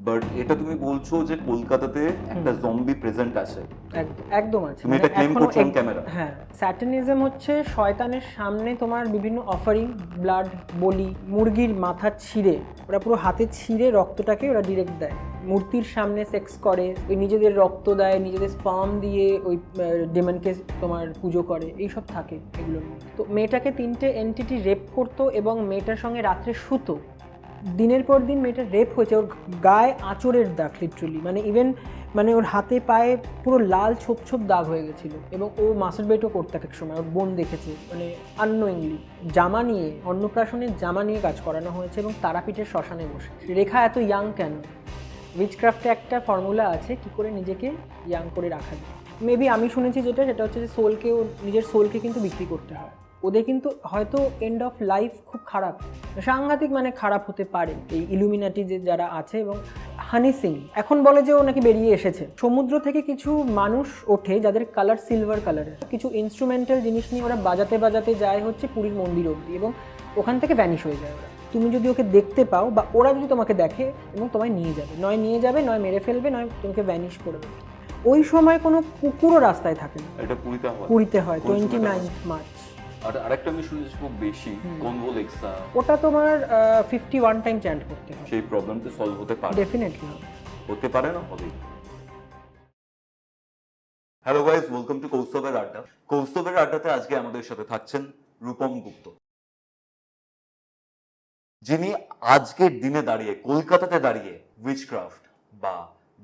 But এটা তুমি বলছো যে কলকাতাতে একটা জম্বি প্রেজেন্ট আছে, একদম আছে। তুমি এটা ক্লেম করছো অন ক্যামেরা? হ্যাঁ, স্যাটানিজম হচ্ছে শয়তানের সামনে তোমার বিভিন্ন অফারিং, ব্লাড, বলি, মুরগির মাথা ছিঁড়ে, ওরা পুরো হাতে ছিঁড়ে রক্তটাকে ওরা ডিরেক্ট দেয়, মূর্তির সামনে সেক্স করে, ওই নিজেদের রক্ত দেয়, নিজেদের স্পার্ম দিয়ে ওই ডেমনকে তোমার পুজো করে, এইসব থাকে এগুলোর মধ্যে। তো মেয়েটাকে 3টে এন্টিটি রেপ করতো এবং মেয়েটার সঙ্গে রাত্রে শুতো। দিনের পর দিন মেয়েটা রেপ হয়েছে, ওর গায়ে আঁচড়ের দাগ, লিটারালি মানে ইভেন মানে ওর হাতে পায়ে পুরো লাল ছোপ ছোপ দাগ হয়ে গেছিলো। এবং ও মাস্টারবেটও করতে এক সময়, ওর বোন দেখেছে, মানে আননোয়িংলি। জামা নিয়ে, অন্নপ্রাশনের জামা নিয়ে কাজ করানো হয়েছে এবং তারাপীঠের শ্মশানে বসে। রেখা এত ইয়াং কেন? উইচক্রাফটে একটা ফর্মুলা আছে কি করে নিজেকে ইয়াং করে রাখা যায়। মেবি আমি শুনেছি সেটা হচ্ছে যে সোলকেও, নিজের সোলকে কিন্তু বিক্রি করতে হয়। ওদের কিন্তু হয়তো এন্ড অফ লাইফ খুব খারাপ, সাংঘাতিক মানে খারাপ হতে পারে এই ইলুমিনাটি যে যারা আছে। এবং হানি সিং এখন বলে যে ও নাকি বেরিয়ে এসেছে। সমুদ্র থেকে কিছু মানুষ ওঠে যাদের কালার সিলভার কালারের, কিছু ইনস্ট্রুমেন্টাল জিনিস নিয়ে ওরা বাজাতে বাজাতে যায় হচ্ছে পুরীর মন্দির অবধি এবং ওখান থেকে ভ্যানিশ হয়ে যায় ওরা। তুমি যদি ওকে দেখতে পাও বা ওরা যদি তোমাকে দেখে এবং তোমায় নিয়ে যাবে, নয় মেরে ফেলবে, নয় তোমাকে ভ্যানিশ করে দেবে। ওই সময় কোনো কুকুরও রাস্তায় থাকে না। এটা পুরীতে হয় 29 মার্চ। আর আরেকটা আমি শুনেছি খুব বেশি কনভোলেক্সা, ওটা তোমার 51 টাইম চ্যান্ট করতে হয়। সেই প্রবলেমটা সলভ হতে পারে? ডেফিনেটলি হতে পারে না, হবে। হ্যালো গাইস, ওয়েলকাম টু কৌস্তবের আড্ডা। কৌস্তবের আড্ডাতে আজকে আমাদের সাথে থাকছেন রূপম গুপ্ত, যিনি আজকের দিনে দাঁড়িয়ে কলকাতাতে দাঁড়িয়ে উইচক্রাফট বা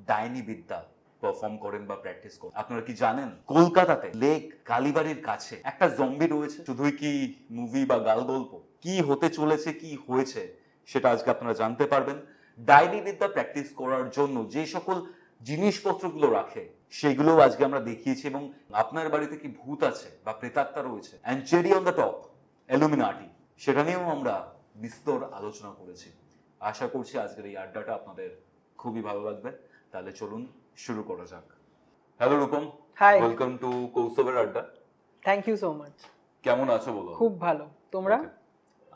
ডাইনি বিদ্যা পারফর্ম করেন বা প্র্যাকটিস করেন। আপনারা কি জানেন কলকাতাতে লেক কালীবাড়ির কাছে একটা জম্বি রয়েছে? শুধুই কি মুভি বা গাল গল্প? কি হতে চলেছে, কি হয়েছে, সেটা আজকে আপনারা জানতে পারবেন। ডাইনি বিদ্যা প্র্যাকটিস করার জন্য যে সকল জিনিসপত্রগুলো রাখে সেগুলো আজকে আমরা দেখিয়েছি। এবং আপনার বাড়িতে কি ভূত আছে বা প্রেতাত্মা রয়েছে, and cherry on the top, Illuminati, সেটা নিয়েও আমরা বিস্তর আলোচনা করেছি। আশা করছি আজকের এই আড্ডাটা আপনাদের খুবই ভালো লাগবে। তাহলে চলুন শুরু করা যাক। Hello Rupam, hi, welcome to কৌস্তবের আড্ডা। Thank you so much. কেমন আছো বলো? খুব ভালো, তোমরা?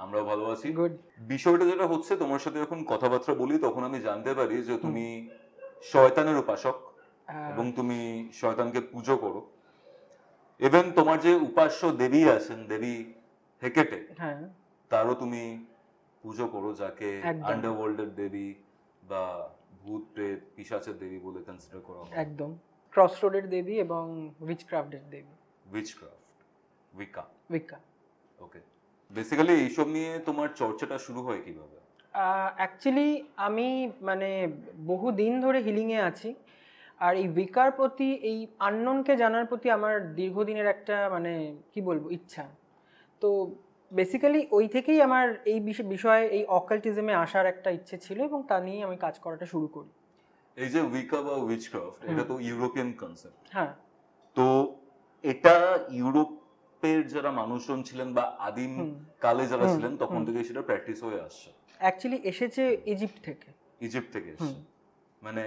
আমরাও ভালো আছি। গুড। বিষয়টা যেটা হচ্ছে, তোমার সাথে যখন কথাবার্তা বলি তখন আমি জানতে পারি যে তুমি শয়তানের উপাসক এবং তুমি শয়তানকে পুজো করো। ইভেন তোমার যে উপাস্য দেবী আছেন, দেবী হেকেটে, হ্যাঁ, তারও তুমি পুজো করো, যাকে একদম। আন্ডারওয়ার্ল্ডের দেবী বা ভূত প্রেত পিশাচের দেবী বলে কনসিডার করা হয়। একদম, ক্রস রোডের দেবী এবং উইচক্রাফটের দেবী। উইচক্রাফট, উইকা। উইকা। ওকে, বেসিক্যালি এইসব নিয়ে তোমার চর্চাটা শুরু হয় কিভাবে? অ্যাকচুয়ালি আমি মানে বহু দিন ধরে হিলিংয়ে আছি, আর এই উইকার প্রতি, এই আননোনকে জানার প্রতি আমার দীর্ঘদিনের একটা মানে কি বলবো ইচ্ছা। তো বেসিক্যালি ওই থেকেই আমার এই বিষয়ে, এই অকাল্টিজমে আসার একটা ইচ্ছে ছিল এবং তা নিয়েই আমি কাজ করাটা শুরু করি। এই যে উইকা বা উইচক্রাফট, এটা তো ইউরোপিয়ান কনসেপ্ট। হ্যাঁ, তো এটা ইউরোপের যারা মানুষজন ছিলেন বা আদিম কালে যারা ছিলেন তখন থেকে সেটা প্র্যাকটিস হয়ে আসছে। অ্যাকচুয়ালি এসেছে ইজিপ্ট থেকে। ইজিপ্ট থেকে এসেছে, মানে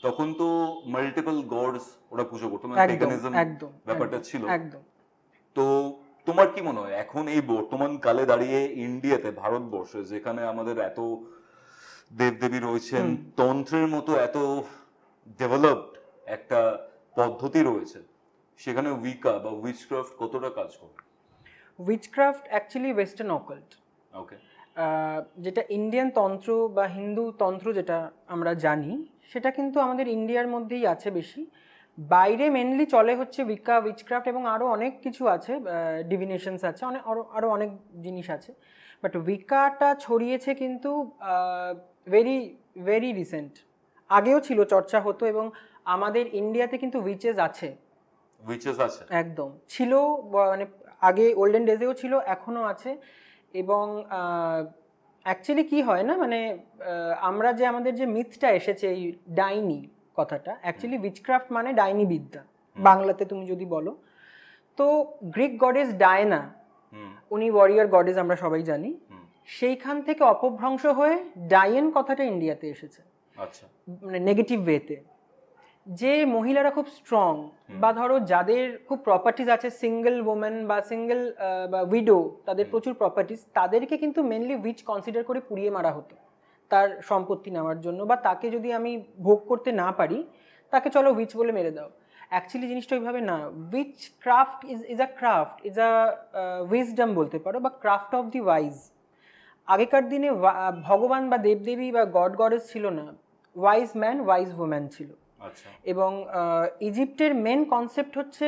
তখন তো মাল্টিপল গডস ওরা পুজো করতো, মানে পেগানিজম ব্যাপারটা ছিল। একদম। তো তোমার কি মনে হয় এখন এই বর্তমান কালে দাঁড়িয়ে ইন্ডিয়াতে, ভারতবর্ষে, যেখানে আমাদের এত দেবদেবী রয়েছেন, তন্ত্রের মতো এত ডেভেলপড একটা পদ্ধতি রয়েছে, সেখানে উইকা বা উইচক্রাফট কতটা কাজ করে? Witchcraft actually western occult. ওকে। যেটা ইন্ডিয়ান তন্ত্র বা হিন্দু তন্ত্র যেটা আমরা জানি, সেটা কিন্তু আমাদের ইন্ডিয়ার মধ্যেই আছে বেশি। বাইরে মেনলি চলে হচ্ছে উইকা, উইচক্রাফট এবং আরও অনেক কিছু আছে, ডিভিনেশনস আছে, অনেক আরও অনেক জিনিস আছে। বাট উইকাটা ছড়িয়েছে কিন্তু ভেরি ভেরি রিসেন্ট। আগেও ছিল, চর্চা হতো, এবং আমাদের ইন্ডিয়াতে কিন্তু উইচেস আছে। উইচেস আছে একদম, ছিল, মানে আগে ওল্ডেন ডেজেও ছিল, এখনও আছে। এবং অ্যাকচুয়ালি কি হয় না, মানে আমরা যে আমাদের যে মিথটা এসেছে এই ডাইনি কথাটা, অ্যাকচুয়ালি উইচক্রাফট মানে ডাইনি বিদ্যা বাংলাতে তুমি যদি বলো। তো গ্রিক গডেস ডায়না, উনি ওয়ারিয়ার গডেস আমরা সবাই জানি, সেইখান থেকে অপভ্রংশ হয়ে ডাইয়েন কথাটা ইন্ডিয়াতে এসেছে। আচ্ছা, মানে নেগেটিভ ওয়েতে। যে মহিলারা খুব স্ট্রং বা ধরো যাদের খুব প্রপার্টিজ আছে, সিঙ্গেল ওমেন বা সিঙ্গেল বা উইডো, তাদের প্রচুর প্রপার্টিজ, তাদেরকে কিন্তু মেনলি উইচ কনসিডার করে পুড়িয়ে মারা হতো। তার সম্পত্তি নেওয়ার জন্য, বা তাকে যদি আমি ভোগ করতে না পারি তাকে চলো উইচ বলে মেরে দাও। অ্যাকচুয়ালি জিনিসটা ওইভাবে না। Which craft is a craft, is a wisdom বলতে পারো, বা ক্রাফট অফ দি ওয়াইজ। আগেকার দিনে ভগবান বা দেবদেবী বা গড গডেস ছিল না, ওয়াইজ ম্যান ওয়াইজ ওম্যান ছিল। আচ্ছা, এবং ইজিপ্টের মেন কনসেপ্ট হচ্ছে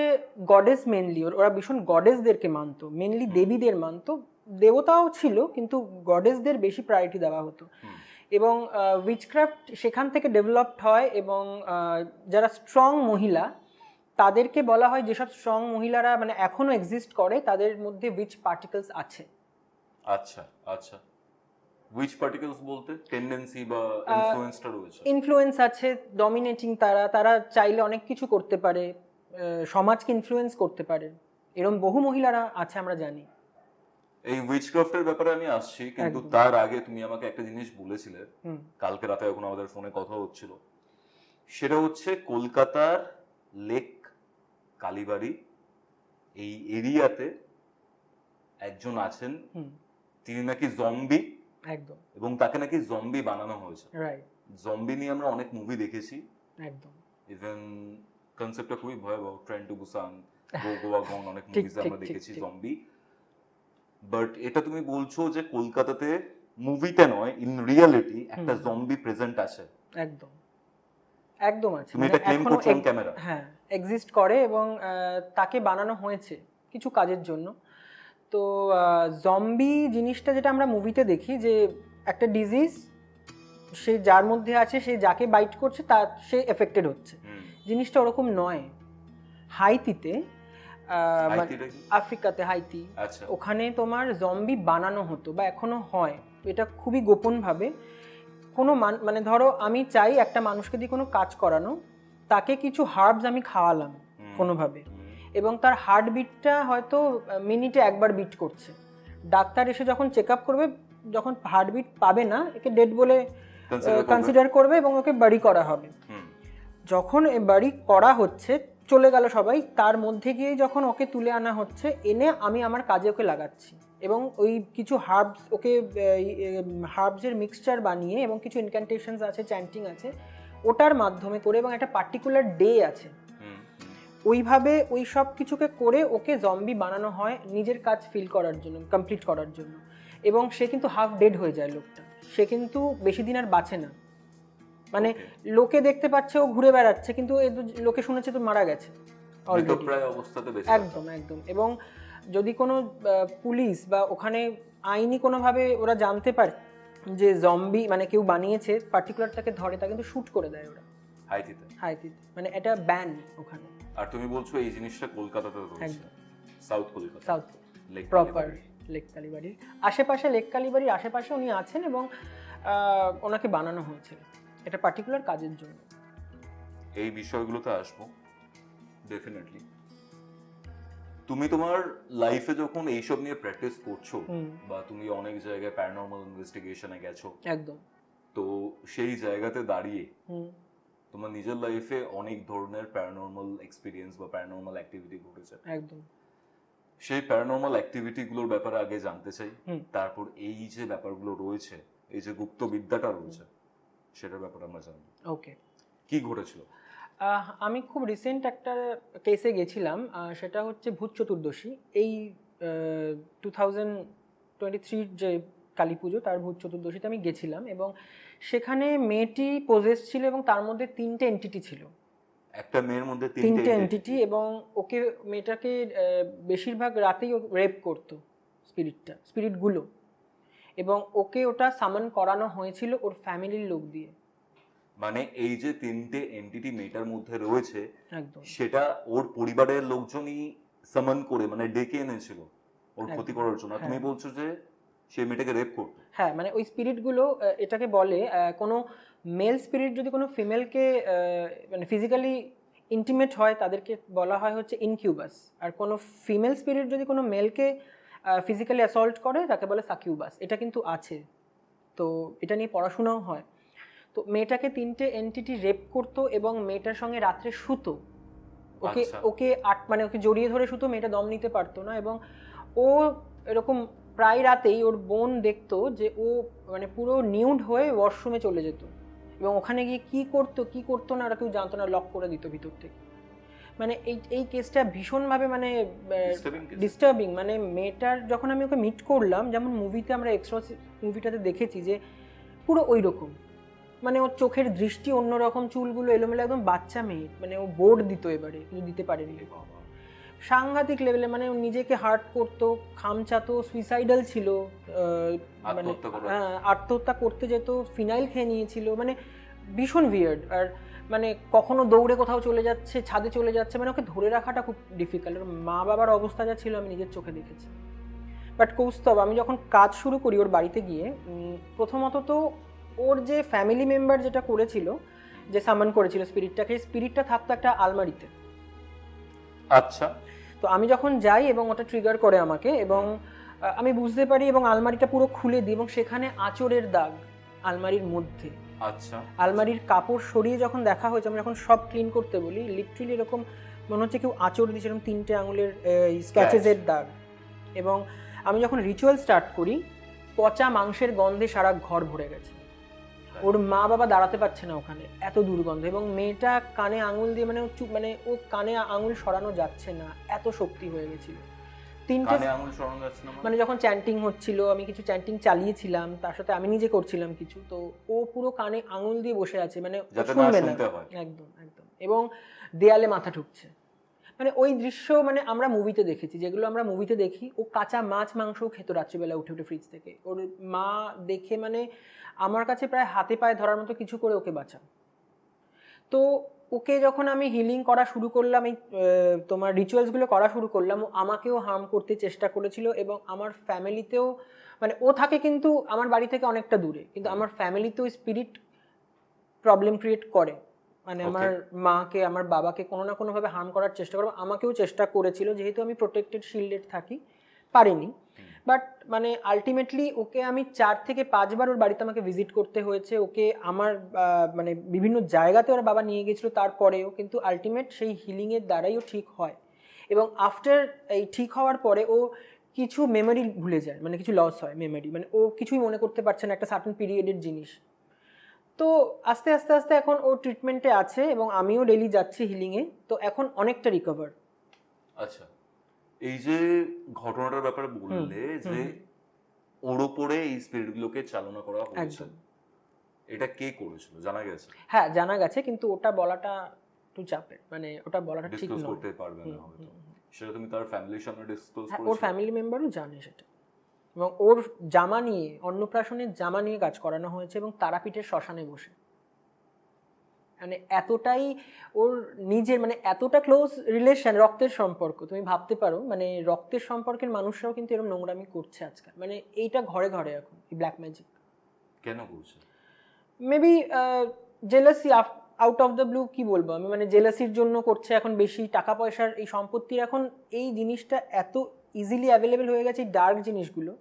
গডেস মেনলি, ওরা ভীষণ গডেসদেরকে মানতো, মেনলি দেবীদের মানতো, দেবতাও ছিল কিন্তু গডেসদের বেশি প্রায়োরিটি দেওয়া হতো। এবং উইচক্রাফট সেখান থেকে ডেভেলপড হয়, এবং যারা স্ট্রং মহিলা তাদেরকে বলা হয়, যেসব স্ট্রং মহিলারা মানে এখনো এক্সিস্ট করে তাদের মধ্যে উইচ পার্টিকলস আছে। আচ্ছা আচ্ছা, উইচ পার্টিকলস বলতে টেন্ডেন্সি বা ইনফ্লুয়েন্সটা রয়েছে? ইনফ্লুয়েন্স আছে, ডমিনেটিং, তারা চাইলে অনেক কিছু করতে পারে, সমাজকে ইনফ্লুয়েন্স করতে পারে, এরকম বহু মহিলারা আছে আমরা জানি। এই উইচক্রাফটের ব্যাপারে আমি আসছি, কিন্তু একদম। তার আগে তুমি আমাকে একটা জিনিস বলেছিলে কালকে রাতে যখন আমাদের ফোনে কথা হচ্ছিল, সেটা হচ্ছে কলকাতার লেক কালীবাড়ি এই এরিয়াতে একজন আছেন, তিনি নাকি জম্বি, একদম, এবং তাকে নাকি জম্বি বানানো হয়েছে। রাইট, জম্বি নিয়ে আমরা অনেক মুভি দেখেছি, একদম, ইভেন কনসেপ্টটা খুবই ভয়াবহ, ট্রেন টু বুসান, গো গোয়া গং, অনেক ঠিক, মুভিজে ঠিক, আমরা ঠিক, দেখেছি ঠিক। জম্বি। বাট এটা তুমি বলছো যে কলকাতাতে মুভিতে নয়, ইন রিয়ালিটি একটা জম্বি প্রেজেন্ট আছে। একদম, একদম আছে, তুমি মানে এটা ক্লেম এখনো করছো অন ক্যামেরা? হ্যাঁ, এক্সিস্ট করে, এবং তাকে বানানো হয়েছে কিছু কাজের জন্য। তো জম্বি জিনিসটা যেটা আমরা মুভিতে দেখি, যে একটা ডিজিজ, সে যার মধ্যে আছে, সে যাকে বাইট করছে তার সে এফেক্টেড হচ্ছে, জিনিসটা ওরকম নয়। হাইতিতে হাইতিটা কি? আফ্রিকাতে হাইতি, আচ্ছা, ওখানে তোমার জম্বি বানানো হতো বা এখনো হয়, এটা খুবই গোপনভাবে। কোনো মানে ধরো আমি চাই একটা মানুষকে দিয়ে কোনো কাজ করানো, তাকে কিছু হার্বস আমি খাওয়ালাম কোনোভাবে, এবং তার হার্টবিটটা হয়তো মিনিটে একবার বিট করছে। ডাক্তার এসে যখন চেক আপ করবে, যখন হার্টবিট পাবে না, একে ডেড বলে কনসিডার করবে এবং ওকে বাড়ি করা হবে। যখন বাড়ি করা হচ্ছে, চলে গেল সবাই, তার মধ্যে গিয়ে যখন ওকে তুলে আনা হচ্ছে, এনে আমি আমার কাজে ওকে লাগাচ্ছি, এবং ওই কিছু হার্বস, ওকে হার্বসের মিক্সচার বানিয়ে, এবং কিছু ইনক্যান্টেশনস আছে, চ্যান্টিং আছে, ওটার মাধ্যমে করে, এবং একটা পার্টিকুলার ডে আছে, ওইভাবে ওই সব কিছুকে করে ওকে জম্বি বানানো হয় নিজের কাজ ফিল করার জন্য, কমপ্লিট করার জন্য। এবং সে কিন্তু হাফ ডেড হয়ে যায় লোকটা, সে কিন্তু বেশি দিন আর বাঁচে না। মানে লোকে দেখতে পাচ্ছে ও ঘুরে বেড়াচ্ছে, কিন্তু লোকে শুনেছে তো মারা গেছে অলরেডি, একদম একদম। এবং যদি কোনো পুলিশ বা ওখানে আইনি কোনোভাবে ওরা জানতে পারে যে জম্বি মানে কেউ বানিয়েছে পার্টিকুলার, তাকে ধরে, তা কিন্তু শুট করে দেয় ওরা। হাইতিতে মানে এটা ব্যান ওখানে। আর তুমি বলছো এই জিনিসটা কলকাতাতে রয়েছে, south Kolkata, south proper lake কালীবাড়ির আশেপাশে, লেক কালীবাড়ির আশেপাশে উনি আছেন, এবং ওনাকে বানানো হয়েছে এটা পার্টিকুলার কাজের জন্য। এই বিষয়গুলোতে আসবো ডেফিনেটলি। তুমি তোমার লাইফে যখন এইসব নিয়ে প্র্যাকটিস করছো, বা তুমি অনেক জায়গায় প্যারানর্মাল ইনভেস্টিগেশনে গেছো, একদম, তো সেই জায়গাতে দাঁড়িয়ে তোমার নিজের লাইফে অনেক ধরনের প্যারানর্মাল এক্সপিরিয়েন্স বা প্যারানর্মাল অ্যাক্টিভিটি ঘটেছে, একদম। সেই প্যারানর্মাল অ্যাক্টিভিটি গুলোর ব্যাপারে আগে জানতে চাই, তারপর এই যে ব্যাপারগুলো রয়েছে, এই যে গুপ্ত বিদ্যাটা রয়েছে, সেটার ব্যাপারে আমরা জানবো। ওকে, কি ঘটেছিল? আমি খুব রিসেন্ট একটা কেসে গেছিলাম, সেটা হচ্ছে ভূত চতুর্দশী, এই 2023 যে কালী পুজো, তার ভূত চতুর্দশীতে আমি গেছিলাম, এবং সেখানে মেয়েটি পোজেস ছিল, এবং তার মধ্যে 3টে এন্টিটি ছিল। একটা মেয়ের মধ্যে 3টে এন্টিটি, এবং ওকে, মেয়েটাকে বেশিরভাগ রাতেই রেপ করতো স্পিরিটগুলো, এবং ওকে ওটা সামন করানো হয়েছিল ওর ফ্যামিলির লোক দিয়ে। মানে এই যে 3টে এন্টিটি মেয়েটার মধ্যে রয়েছে, একদম, সেটা ওর পরিবারের লোকজনই সামন করে, মানে ডেকে এনেছিল ওর ক্ষতি করার জন্য। তুমি বলছো যে সে মেয়েটাকে রেপ করতো? হ্যাঁ, মানে ওই স্পিরিটগুলো, এটাকে বলে কোনো মেল স্পিরিট যদি কোনো ফিমেলকে মানে ফিজিক্যালি ইন্টিমেট হয়, তাদেরকে বলা হয় হচ্ছে ইনকিউবাস, আর কোনো ফিমেল স্পিরিট যদি কোনো মেলকে ফিজিক্যালি অ্যাসল্ট করে, তাকে বলে সাকিউবাস। এটা কিন্তু আছে, তো এটা নিয়ে পড়াশোনাও হয়। তো মেয়েটাকে 3টে এন্টিটি রেপ করতো, এবং মেয়েটার সঙ্গে রাত্রে শুতো, ওকে মানে ওকে জড়িয়ে ধরে শুতো, মেয়েটা দম নিতে পারতো না, এবং ও এরকম প্রায় রাতেই ওর বোন দেখতো যে ও মানে পুরো নিউড হয়ে ওয়াশরুমে চলে যেত, এবং ওখানে গিয়ে কি করতো না ওরা কেউ জানতো না, লক করে দিত ভিতর থেকে। মানে এই কেসটা ভীষণভাবে মানে ডিস্টার্বিং। মানে মেয়েটার যখন আমি ওকে মিট করলাম, যেমন মুভিতে আমরা এক্সট্রসিটি মুভিটাতে দেখেছি যে পুরো ওই রকম, মানে ওর চোখের দৃষ্টি অন্যরকম, চুলগুলো এলোমেলো, একদম বাচ্চা মেয়ে, মানে ও বোর্ড দিত এবারে, কিন্তু দিতে পারেনি। সাংঘাতিক লেভেলে, মানে ও নিজেকে হার্ট করতো, খামচাতো, সুইসাইডাল ছিল, মানে আত্মহত্যা করতে যেত, ফিনাইল খেয়ে নিয়েছিল, মানে ভীষণ উইয়ার্ড। আর মানে কখনো দৌড়ে কোথাও চলে যাচ্ছে, ছাদে চলে যাচ্ছে, মানে ওকে ধরে রাখাটা খুব ডিফিকাল্ট। মা বাবার অবস্থা যা ছিল আমি নিজের চোখে দেখেছি। বাট কৌস্তব, আমি যখন কাজ শুরু করি ওর বাড়িতে গিয়ে, প্রথমত তো ওর যে ফ্যামিলি মেম্বার যেটা করেছিল, যে সামান করেছিল স্পিরিটটাকে, স্পিরিটটা থাকতো একটা আলমারিতে। আচ্ছা। তো আমি যখন যাই এবং ওটা ট্রিগার করে আমাকে, এবং আমি বুঝতে পারি, এবং আলমারিটা পুরো খুলে দিই, এবং সেখানে আঁচড়ের দাগ আলমারির মধ্যে। আচ্ছা। আলমারির কাপড় সরিয়ে যখন দেখা হয়েছে, আমি যখন সব ক্লিন করতে বলি, লিটারালি এরকম মনে হচ্ছে কেউ আঁচড় দিয়েছে, এরকম 3টে আঙুলের স্ক্যাচেসের দাগ। এবং আমি যখন রিচুয়াল স্টার্ট করি, পচা মাংসের গন্ধে সারা ঘর ভরে গেছে। ওর মা বাবা দাঁড়াতে পারছে না ওখানে, এত দুর্গন্ধ। এবং মেয়েটা কানে আঙুল দিয়ে, মানে মানে ও কানে আঙুল সরানো যাচ্ছে না, এত শক্তি হয়ে গেছিল। 3টে আঙুল সরানো যাচ্ছে না মানে যখন চ্যান্টিং হচ্ছিল, আমি কিছু চ্যান্টিং চালিয়েছিলাম, তার সাথে আমি নিজে করছিলাম কিছু, তো ও পুরো কানে আঙুল দিয়ে বসে আছে, মানে শুনবে না। একদম একদম। এবং দেয়ালে মাথা ঠুকছে। মানে ওই দৃশ্য মানে আমরা মুভিতে দেখেছি, যেগুলো আমরা মুভিতে দেখি। ও কাঁচা মাছ মাংসও খেত রাত্রিবেলা উঠে উঠে ফ্রিজ থেকে। ওর মা দেখে মানে আমার কাছে প্রায় হাতে পায়ে ধরার মতো কিছু করে ওকে বাঁচান। তো ওকে যখন আমি হিলিং করা শুরু করলাম, এই তোমার রিচুয়ালসগুলো করা শুরু করলাম, ও আমাকেও হার্ম করতে চেষ্টা করেছিল। এবং আমার ফ্যামিলিতেও, মানে ও থাকে কিন্তু আমার বাড়ি থেকে অনেকটা দূরে, কিন্তু আমার ফ্যামিলিতেও স্পিরিট প্রবলেম ক্রিয়েট করে। মানে আমার মাকে, আমার বাবাকে কোনো না কোনোভাবে হার্ম করার চেষ্টা করবো, আমাকেও চেষ্টা করেছিল। যেহেতু আমি প্রোটেক্টেড শিল্ডেড থাকি, পারিনি। বাট মানে আলটিমেটলি ওকে আমি 4 থেকে 5 বার ওর বাড়িতে আমাকে ভিজিট করতে হয়েছে। ওকে আমার মানে বিভিন্ন জায়গাতে ওর বাবা নিয়ে গেছিলো, তারপরেও কিন্তু আলটিমেট সেই হিলিংয়ের দ্বারাই ও ঠিক হয়। এবং আফটার এই ঠিক হওয়ার পরে ও কিছু মেমোরি ভুলে যায়, মানে কিছু লস হয় মেমোরি, মানে ও কিছুই মনে করতে পারছে না, একটা সার্টেন পিরিয়ডের জিনিস। তো আস্তে আস্তে আস্তে এখন ও ট্রিটমেন্টে আছে, এবং আমিও ডেলি যাচ্ছি হিলিংয়ে। তো এখন অনেকটা রিকভার। আচ্ছা, এই যে ঘটনাটার ব্যাপারে বললে যে ওর উপরে এই স্পিরিটগুলোকে চালনা করা হয়েছে, এটা কে করেছিল জানা গেছে? হ্যাঁ, জানা গেছে, কিন্তু ওটা বলাটা একটু চাপের, মানে ওটা বলাটা ঠিক নয়। করতে পারবে না হয়তো সেটা, তুমি তার ফ্যামিলির সামনে ডিসক্লোজ করেছো? ওর ফ্যামিলি মেম্বারও জানে সেটা। এবং ওর জামা নিয়ে, অন্নপ্রাশনের জামা নিয়ে কাজ করানো হয়েছে, এবং তারাপীঠের শ্মশানে বসে। মানে এতটাই ওর নিজের, মানে এতটা ক্লোজ রিলেশন, রক্তের সম্পর্ক। তুমি ভাবতে পারো, মানে রক্তের সম্পর্কের মানুষরাও কিন্তু এরকম নোংরামি করছে আজকাল। মানে এইটা ঘরে ঘরে এখন এই ব্ল্যাক ম্যাজিক। কেন করছে? Maybe jealousy, out of the blue, কি বলবো আমি, মানে জেলাসির জন্য করছে এখন বেশি। টাকা পয়সার, এই সম্পত্তির, এখন এই জিনিসটা এত ইজিলি অ্যাভেলেবেল হয়ে গেছে, এই ডার্ক জিনিসগুলো।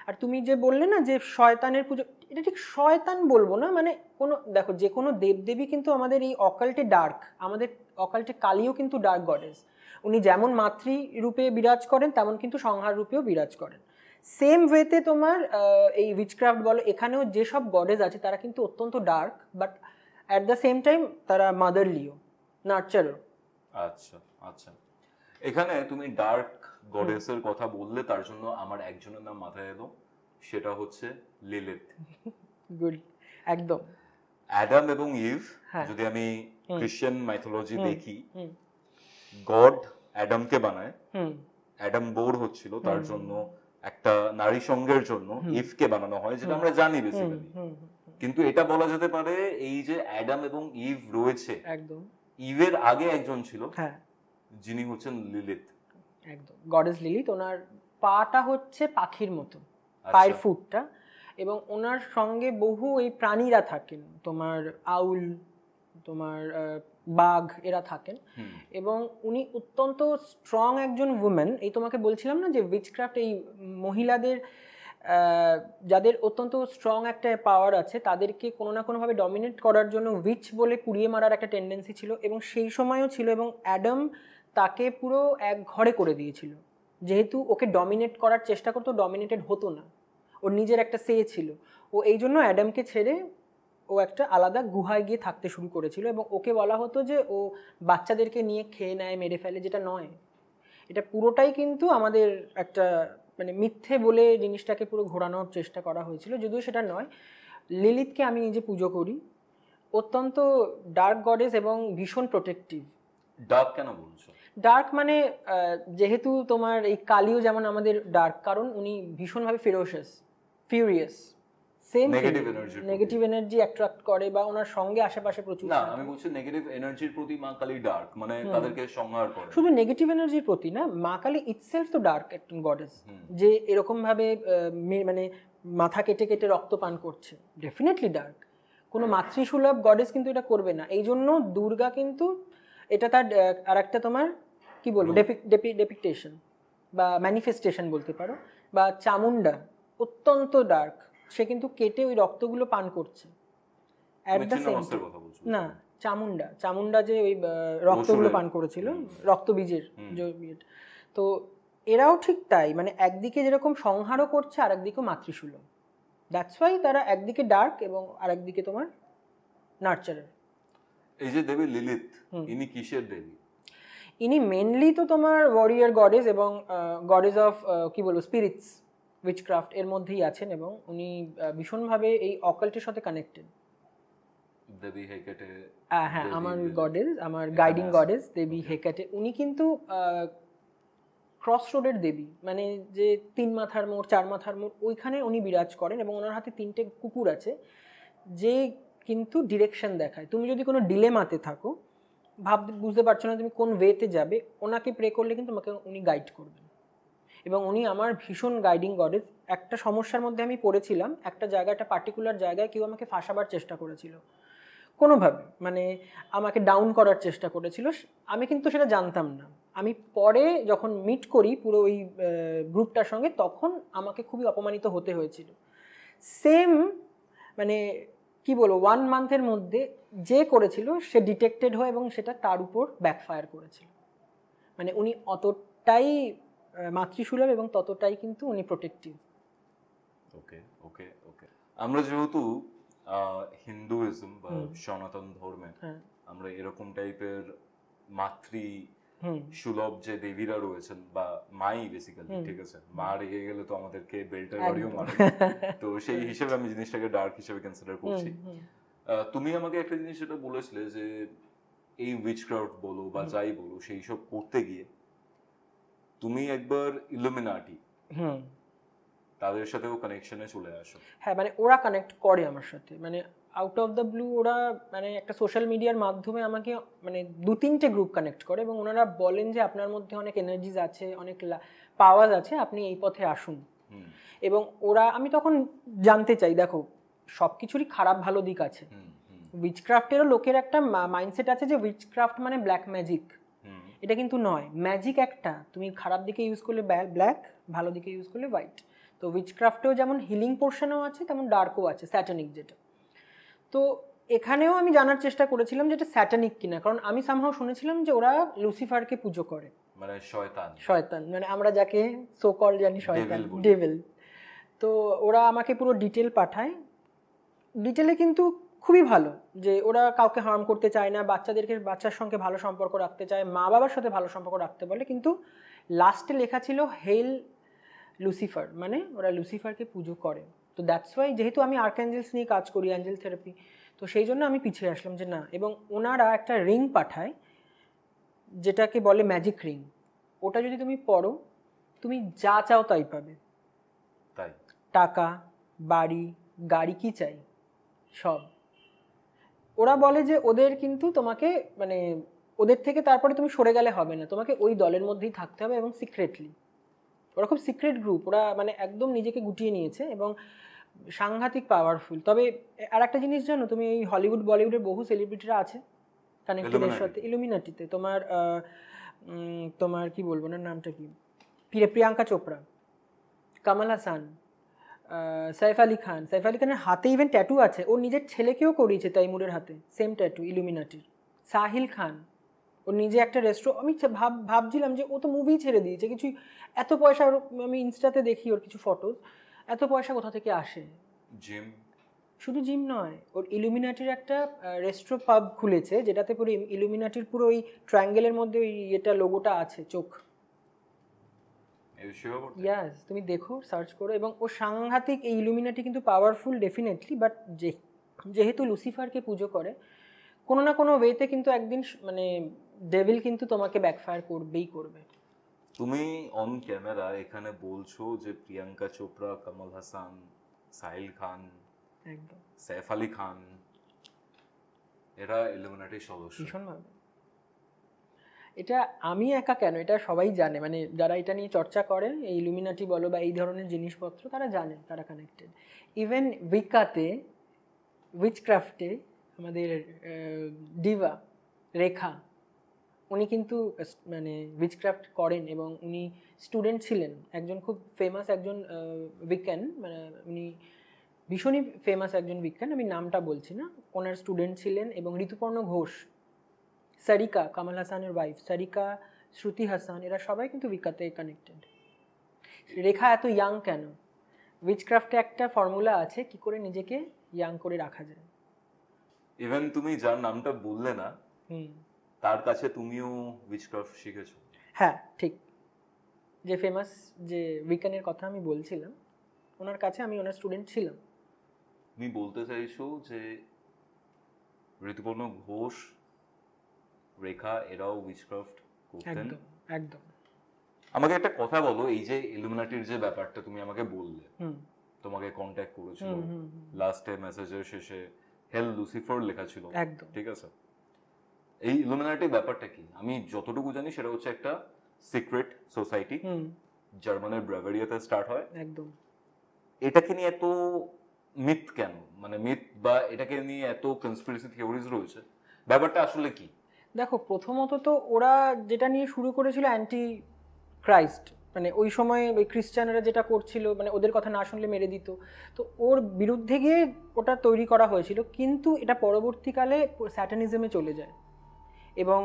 আর তুমি যে বললে না যে শয়তানের পুজো, এটা ঠিক শয়তান বলবো না। মানে কোনো, দেখো, যে কোনো দেবদেবী কিন্তু আমাদের এই অকাল্টে ডার্ক, আমাদের অকাল্টে কালীও কিন্তু ডার্ক গডেস। উনি যেমন মাতৃ রূপে বিরাজ করেন, তেমন কিন্তু সংহার রূপেও বিরাজ করেন। সেম ওয়েতে তোমার এই উইচক্রাফট বলো, এখানেও যেসব গডেস আছে তারা কিন্তু অত্যন্ত dark, but at the same time তারা মাদারলিও, নার্চারও। আচ্ছা আচ্ছা, এখানে তুমি ডার্ক গডেসের কথা বললে, তার জন্য আমার একজনের নাম মাথায় এলো, সেটা হচ্ছে লিলিথ। গুড, একদম। অ্যাডাম এবং ইভ, যদি আমি খ্রিস্টান মাইথোলজি দেখি, গড অ্যাডামকে বানায়, অ্যাডাম বোর হচ্ছিল, তার জন্য একটা নারী সঙ্গের জন্য ইভকে বানানো হয়, যেটা আমরা জানি বেসিক্যালি। কিন্তু এটা বলা যেতে পারে, এই যে অ্যাডাম এবং ইভ রয়েছে, একদম ইভের আগে একজন ছিল, যিনি হচ্ছেন লিলিথ। একদম, গডেস লিলিথ। ওনার পাটা হচ্ছে পাখির মতো, পায়ের ফুটটা, এবং ওনার সঙ্গে বহু এই প্রাণীরা থাকেন, তোমার আউল, তোমার বাঘ, এরা থাকেন। এবং উনি অত্যন্ত স্ট্রং একজন উইমেন। এই তোমাকে বলছিলাম না যে উইচক্রাফট, এই মহিলাদের যাদের অত্যন্ত স্ট্রং একটা পাওয়ার আছে, তাদেরকে কোনো না কোনোভাবে ডমিনেট করার জন্য উইচ বলে পুড়িয়ে মারার একটা টেন্ডেন্সি ছিল, এবং সেই সময়ও ছিল। এবং অ্যাডাম তাকে পুরো এক ঘরে করে দিয়েছিল যেহেতু ওকে ডমিনেট করার চেষ্টা করতো, ডমিনেটেড হতো না, ওর নিজের একটা সে ছিল। ও এই জন্য অ্যাডামকে ছেড়ে ও একটা আলাদা গুহায় গিয়ে থাকতে শুরু করেছিল, এবং ওকে বলা হতো যে ও বাচ্চাদেরকে নিয়ে খেয়ে নেয়, মেরে ফেলে, যেটা নয়। এটা পুরোটাই কিন্তু আমাদের একটা মানে মিথ্যে বলে জিনিসটাকে পুরো ঘোরানোর চেষ্টা করা হয়েছিল, যদিও সেটা নয়। লিলিথকে আমি নিজে পুজো করি, অত্যন্ত ডার্ক গডেস এবং ভীষণ প্রোটেক্টিভ। ডার্ক কেন বলছো? ডার্ক মানে যেহেতু তোমার এই কালিও যেমন আমাদের ডার্ক, কারণ উনি ভীষণভাবে furious, same negative energy, negative energy attract করে, বা ওনার সঙ্গে আশেপাশে প্রচুর না থাকে। আমি বলছি নেগেটিভ এনার্জির প্রতি মা কালী ডার্ক, মানে তাদেরকে সংহার করে। শুধু নেগেটিভ এনার্জির প্রতি না, মা কালী ইটসেলফ তো ডার্ক একজন গডেস, যে এরকম ভাবে মানে মাথা কেটে কেটে রক্ত পান করছে, ডেফিনেটলি ডার্ক। কোনো মাতৃসুলভ গডেস কিন্তু এটা করবে না। এই জন্য দুর্গা কিন্তু এটা তার আর একটা তোমার কি বলবো ডেপিকটেশন বা ম্যানিফেস্টেশন বলতে পারো। বা চামুন্ডা অত্যন্ত ডার্ক, সে কিন্তু কেটে ওই রক্তগুলো পান করছে অ্যাট দ্য সেম কথা বলছো না, চামুন্ডা যে ওই রক্তগুলো পান করেছিল, রক্তবীজের যে ইয়েটা। তো এরাও ঠিক তাই, মানে একদিকে যেরকম সংহারও করছে আর একদিকেও মাতৃসুলভ। দ্যাটস ওয়াই তারা একদিকে ডার্ক এবং আরেকদিকে তোমার নার্চারার। এই যে দেবী লিলিথ, ইনি কিসের দেবী? ইনি মেনলি তো তোমার ওয়ারিয়ার গডেস এবং গডেস অফ কি বলবো স্পিরিটস, উইচক্রাফট এর মধ্যেই আছেন, এবং উনি ভীষণভাবে এই অকাল্টের সাথে কানেক্টেড। দেবী হেকেটে, হ্যাঁ, আমার গডেস, আমার গাইডিং গডেস দেবী হেকাটে। উনি কিন্তু ক্রস রোডের দেবী, মানে যে 3 মাথার মোড় 4 মাথার মোড় ওইখানে উনি বিরাজ করেন, এবং ওনার হাতে 3টে কুকুর আছে, যে কিন্তু ডিরেকশন দেখায়। তুমি যদি কোনো ডিলেমাতে থাকো, বুঝতে পারছো না তুমি কোন ওয়েতে যাবে, ওনাকে প্রে করলে কিন্তু তোমাকে উনি গাইড করবেন। এবং উনি আমার ভীষণ গাইডিং গডেস। একটা সমস্যার মধ্যে আমি পড়েছিলাম, একটা জায়গায়, একটা পার্টিকুলার জায়গায় কেউ আমাকে ফাঁসাবার চেষ্টা করেছিল কোনোভাবে, মানে আমাকে ডাউন করার চেষ্টা করেছিল। আমি কিন্তু সেটা জানতাম না। আমি পরে যখন মিট করি পুরো ওই গ্রুপটার সঙ্গে, তখন আমাকে খুবই অপমানিত হতে হয়েছিল। সেম মানে কি বলবো 1 মান্থের মধ্যে যে করেছিল সে ডিটেক্টেড হয়, এবং সেটা তার উপর ব্যাকফায়ার করেছিল। মানে উনি অতটাই মাতৃসুলভ এবং ততটাই কিন্তু উনি প্রোটেক্টিভ। ওকে ওকে ওকে। আমরা যেহেতু হিন্দুইজম বা সনাতন ধর্মে আমরা এরকম টাইপের মাতৃ সুলভ যে দেবীরা রয়েছেন, বা মাই বেসিক্যালি, ঠিক আছে, মা রেগে গেলে তো আমাদেরকে বেল্টার বাড়িও মারে, তো সেই হিসেবে আমি জিনিসটাকে ডার্ক হিসেবে কনসিডার করছি। তুমি আমাকে একটা জিনিস যেটা বলেছিলে যে এই উইচক্রাফট বলো বা যাই বলো, সেই সব করতে গিয়ে তুমি একবার ইলুমিনাটি তাদের সাথেও কানেকশনে চলে আসো। হ্যাঁ, মানে ওরা কানেক্ট করে আমার সাথে, মানে আউট অফ দ্য ব্লু ওরা মানে একটা সোশ্যাল মিডিয়ার মাধ্যমে আমাকে মানে 2-3টে গ্রুপ কানেক্ট করে, এবং ওনারা বলেন যে আপনার মধ্যে অনেক এনার্জিজ আছে, অনেক পাওয়ার আছে, আপনি এই পথে আসুন। এবং ওরা, আমি তখন জানতে চাই, দেখো সব কিছুরই খারাপ ভালো দিক আছে। উইচক্রাফটেরও লোকের একটা মাইন্ডসেট আছে যে উইচক্রাফট মানে ব্ল্যাক ম্যাজিক, এটা কিন্তু নয়। ম্যাজিক একটা, তুমি খারাপ দিকে ইউজ করলে ব্ল্যাক, ভালো দিকে ইউজ করলে হোয়াইট। তো উইচক্রাফটেও যেমন হিলিং পোর্শনও আছে, তেমন ডার্কও আছে, স্যাটানিক যেটা। তো এখানেও আমি জানার চেষ্টা করেছিলাম যে এটা স্যাটানিক কিনা, কারণ আমি সামহাও শুনেছিলাম যে ওরা লুসিফারকে পুজো করে, মানে শয়তান, মানে আমরা যাকে সো কল জানি শয়তান, ডেভিল। তো ওরা আমাকে পুরো ডিটেল পাঠায়। ডিটেলে কিন্তু খুবই ভালো, যে ওরা কাউকে হার্ম করতে চায় না, বাচ্চার সঙ্গে ভালো সম্পর্ক রাখতে চায়, মা বাবার সাথে ভালো সম্পর্ক রাখতে বলে, কিন্তু লাস্টে লেখা ছিল হেল লুসিফার, মানে ওরা লুসিফারকে পুজো করে। তো দ্যাটস ওয়াই, যেহেতু আমি আর্কঅ্যাঞ্জেলস নিয়ে কাজ করি, অ্যাঞ্জেল থেরাপি, তো সেই জন্য আমি পিছিয়ে আসলাম যে না। এবং ওনারা একটা রিং পাঠায় যেটাকে বলে ম্যাজিক রিং। ওটা যদি তুমি পড়ো, তুমি যা চাও তাই পাবে। তাই টাকা, বাড়ি, গাড়ি, কি চাই সব। ওরা বলে যে ওদের কিন্তু তোমাকে মানে ওদের থেকে তারপরে তুমি সরে গেলে হবে না, তোমাকে ওই দলের মধ্যেই থাকতে হবে, এবং সিক্রেটলি। ওরা খুব সিক্রেট গ্রুপ, ওরা মানে একদম নিজেকে গুটিয়ে নিয়েছে এবং সাংঘাতিক পাওয়ারফুল। তবে আর একটা জিনিস জানো, তুমি এই হলিউড বলিউডের বহু সেলিব্রিটিরা আছে কানেক্টেড এর সাথে, ইলুমিনাটিতে। তোমার কি বলবো না, নামটা কি, প্রিয়াঙ্কা চোপড়া, কামাল হাসান, সাইফ আলী খানের হাতে ইভেন ট্যাটু আছে, ওর নিজের ছেলেকেও করিয়েছে তৈমুরের হাতে সেম ট্যাটু ইলুমিনাটির। সাহিল খান, ও নিজে একটা আমি ভাবছিলাম যে ও তো মুভি ছেড়ে দিয়েছে কিছু, এত পয়সা আমি ইনস্টাতে দেখি ওর কিছু ফটোজ, এত পয়সা কোথা থেকে আসে? জিম। শুধু জিম নয়, ওর ইলুমিনাটির একটা রেস্ট্রো পাব খুলেছে, যেটাতে পুরো ইলুমিনাটির পুরো ওই ট্রায়াঙ্গেলের মধ্যে ওই এটা লোগোটা আছে, চোখ। ইয়াস, তুমি দেখো, সার্চ করো। এবং ও সাংঘাতিক, এই ইলুমিনাটি কিন্তু পাওয়ারফুল ডেফিনেটলি, বাট যেহেতু লুসিফারকে পুজো করে, কোনো না কোনো ওয়েতে কিন্তু একদিন মানে ডেভিল কিন্তু তোমাকে ব্যাকফায়ার করবেই করবে। তুমি অন ক্যামেরা এখানে বলছো যে প্রিয়াঙ্কা চোপড়া, কমল হাসান, সাহিল খান, একদম সৈফ আলী খান এরা ইলুমিনাটির সদস্য। ভীষণভাবে। এটা আমি একা কেন, এটা সবাই জানে, মানে যারা এটা নিয়ে চর্চা করে, এই ইলুমিনাটি বলো বা এই ধরনের জিনিসপত্র, তারা জানে, তারা কানেক্টেড। ইভেন উইকাতে, উইচক্রাফটে আমাদের ডিভা রেখা, উনি কিন্তু মানে উইচক্রাফট করেন এবং উনি স্টুডেন্ট ছিলেন, একজন খুব ফেমাস একজন উইকেন, মানে উনি ভীষণই ফেমাস একজন উইকেন, আমি নামটা বলছি না, ওনার স্টুডেন্ট ছিলেন। এবং ঋতুপর্ণ ঘোষ, সারিকা, কামাল হাসানের ওয়াইফ সারিকা, শ্রুতি হাসান, এরা সবাই কিন্তু উইকাতে কানেক্টেড। রেখা এত ইয়াং কেন? উইচক্রাফটে একটা ফর্মুলা আছে কি করে নিজেকে ইয়াং করে রাখা যায়। ইভেন তুমি যার নামটা বললে না, তার কাছে তুমিও উইচক্রাফট শিখেছো? হ্যাঁ ঠিক, যে ফেমাস যে উইকেনের কথা আমি বলছিলাম, ওনার কাছে আমি ওনার স্টুডেন্ট ছিলাম। তুমি বলতে চাইছো যে ঋতুপর্ণ ঘোষ, রেখা এরাও উইচক্রাফট করতেন? একদম একদম। আমাকে একটা কথা বলো, এই যে ইলুমিনাটির যে ব্যাপারটা তুমি আমাকে বললে, তোমাকে কন্ট্যাক্ট করেছিল, লাস্টে মেসেজের শেষে হেল লুসিফার লেখা ছিল, একদম ঠিক আছে, এই ইলুমিনাটি ব্যাপারটা কি? আমি যতটুকু জানি সেটা হচ্ছে একটা সিক্রেট সোসাইটি, জার্মানের ব্রাভারিয়াতে স্টার্ট হয়। একদম। এটাকে নিয়ে এত মিথ কেন, মানে মিথ বা এটাকে নিয়ে এত কনস্পিরেসি থিওরিজ রয়েছে, ব্যাপারটা আসলে কি? দেখো, প্রথমত তো ওরা যেটা নিয়ে শুরু করেছিল অ্যান্টি ক্রাইস্ট, মানে ওই সময় ওই খ্রিস্টানরা যেটা করছিল, মানে ওদের কথা না শুনলে মেরে দিত, তো ওর বিরুদ্ধে গিয়ে ওটা তৈরি করা হয়েছিল। কিন্তু এটা পরবর্তীকালে স্যাটানিজমে চলে যায় এবং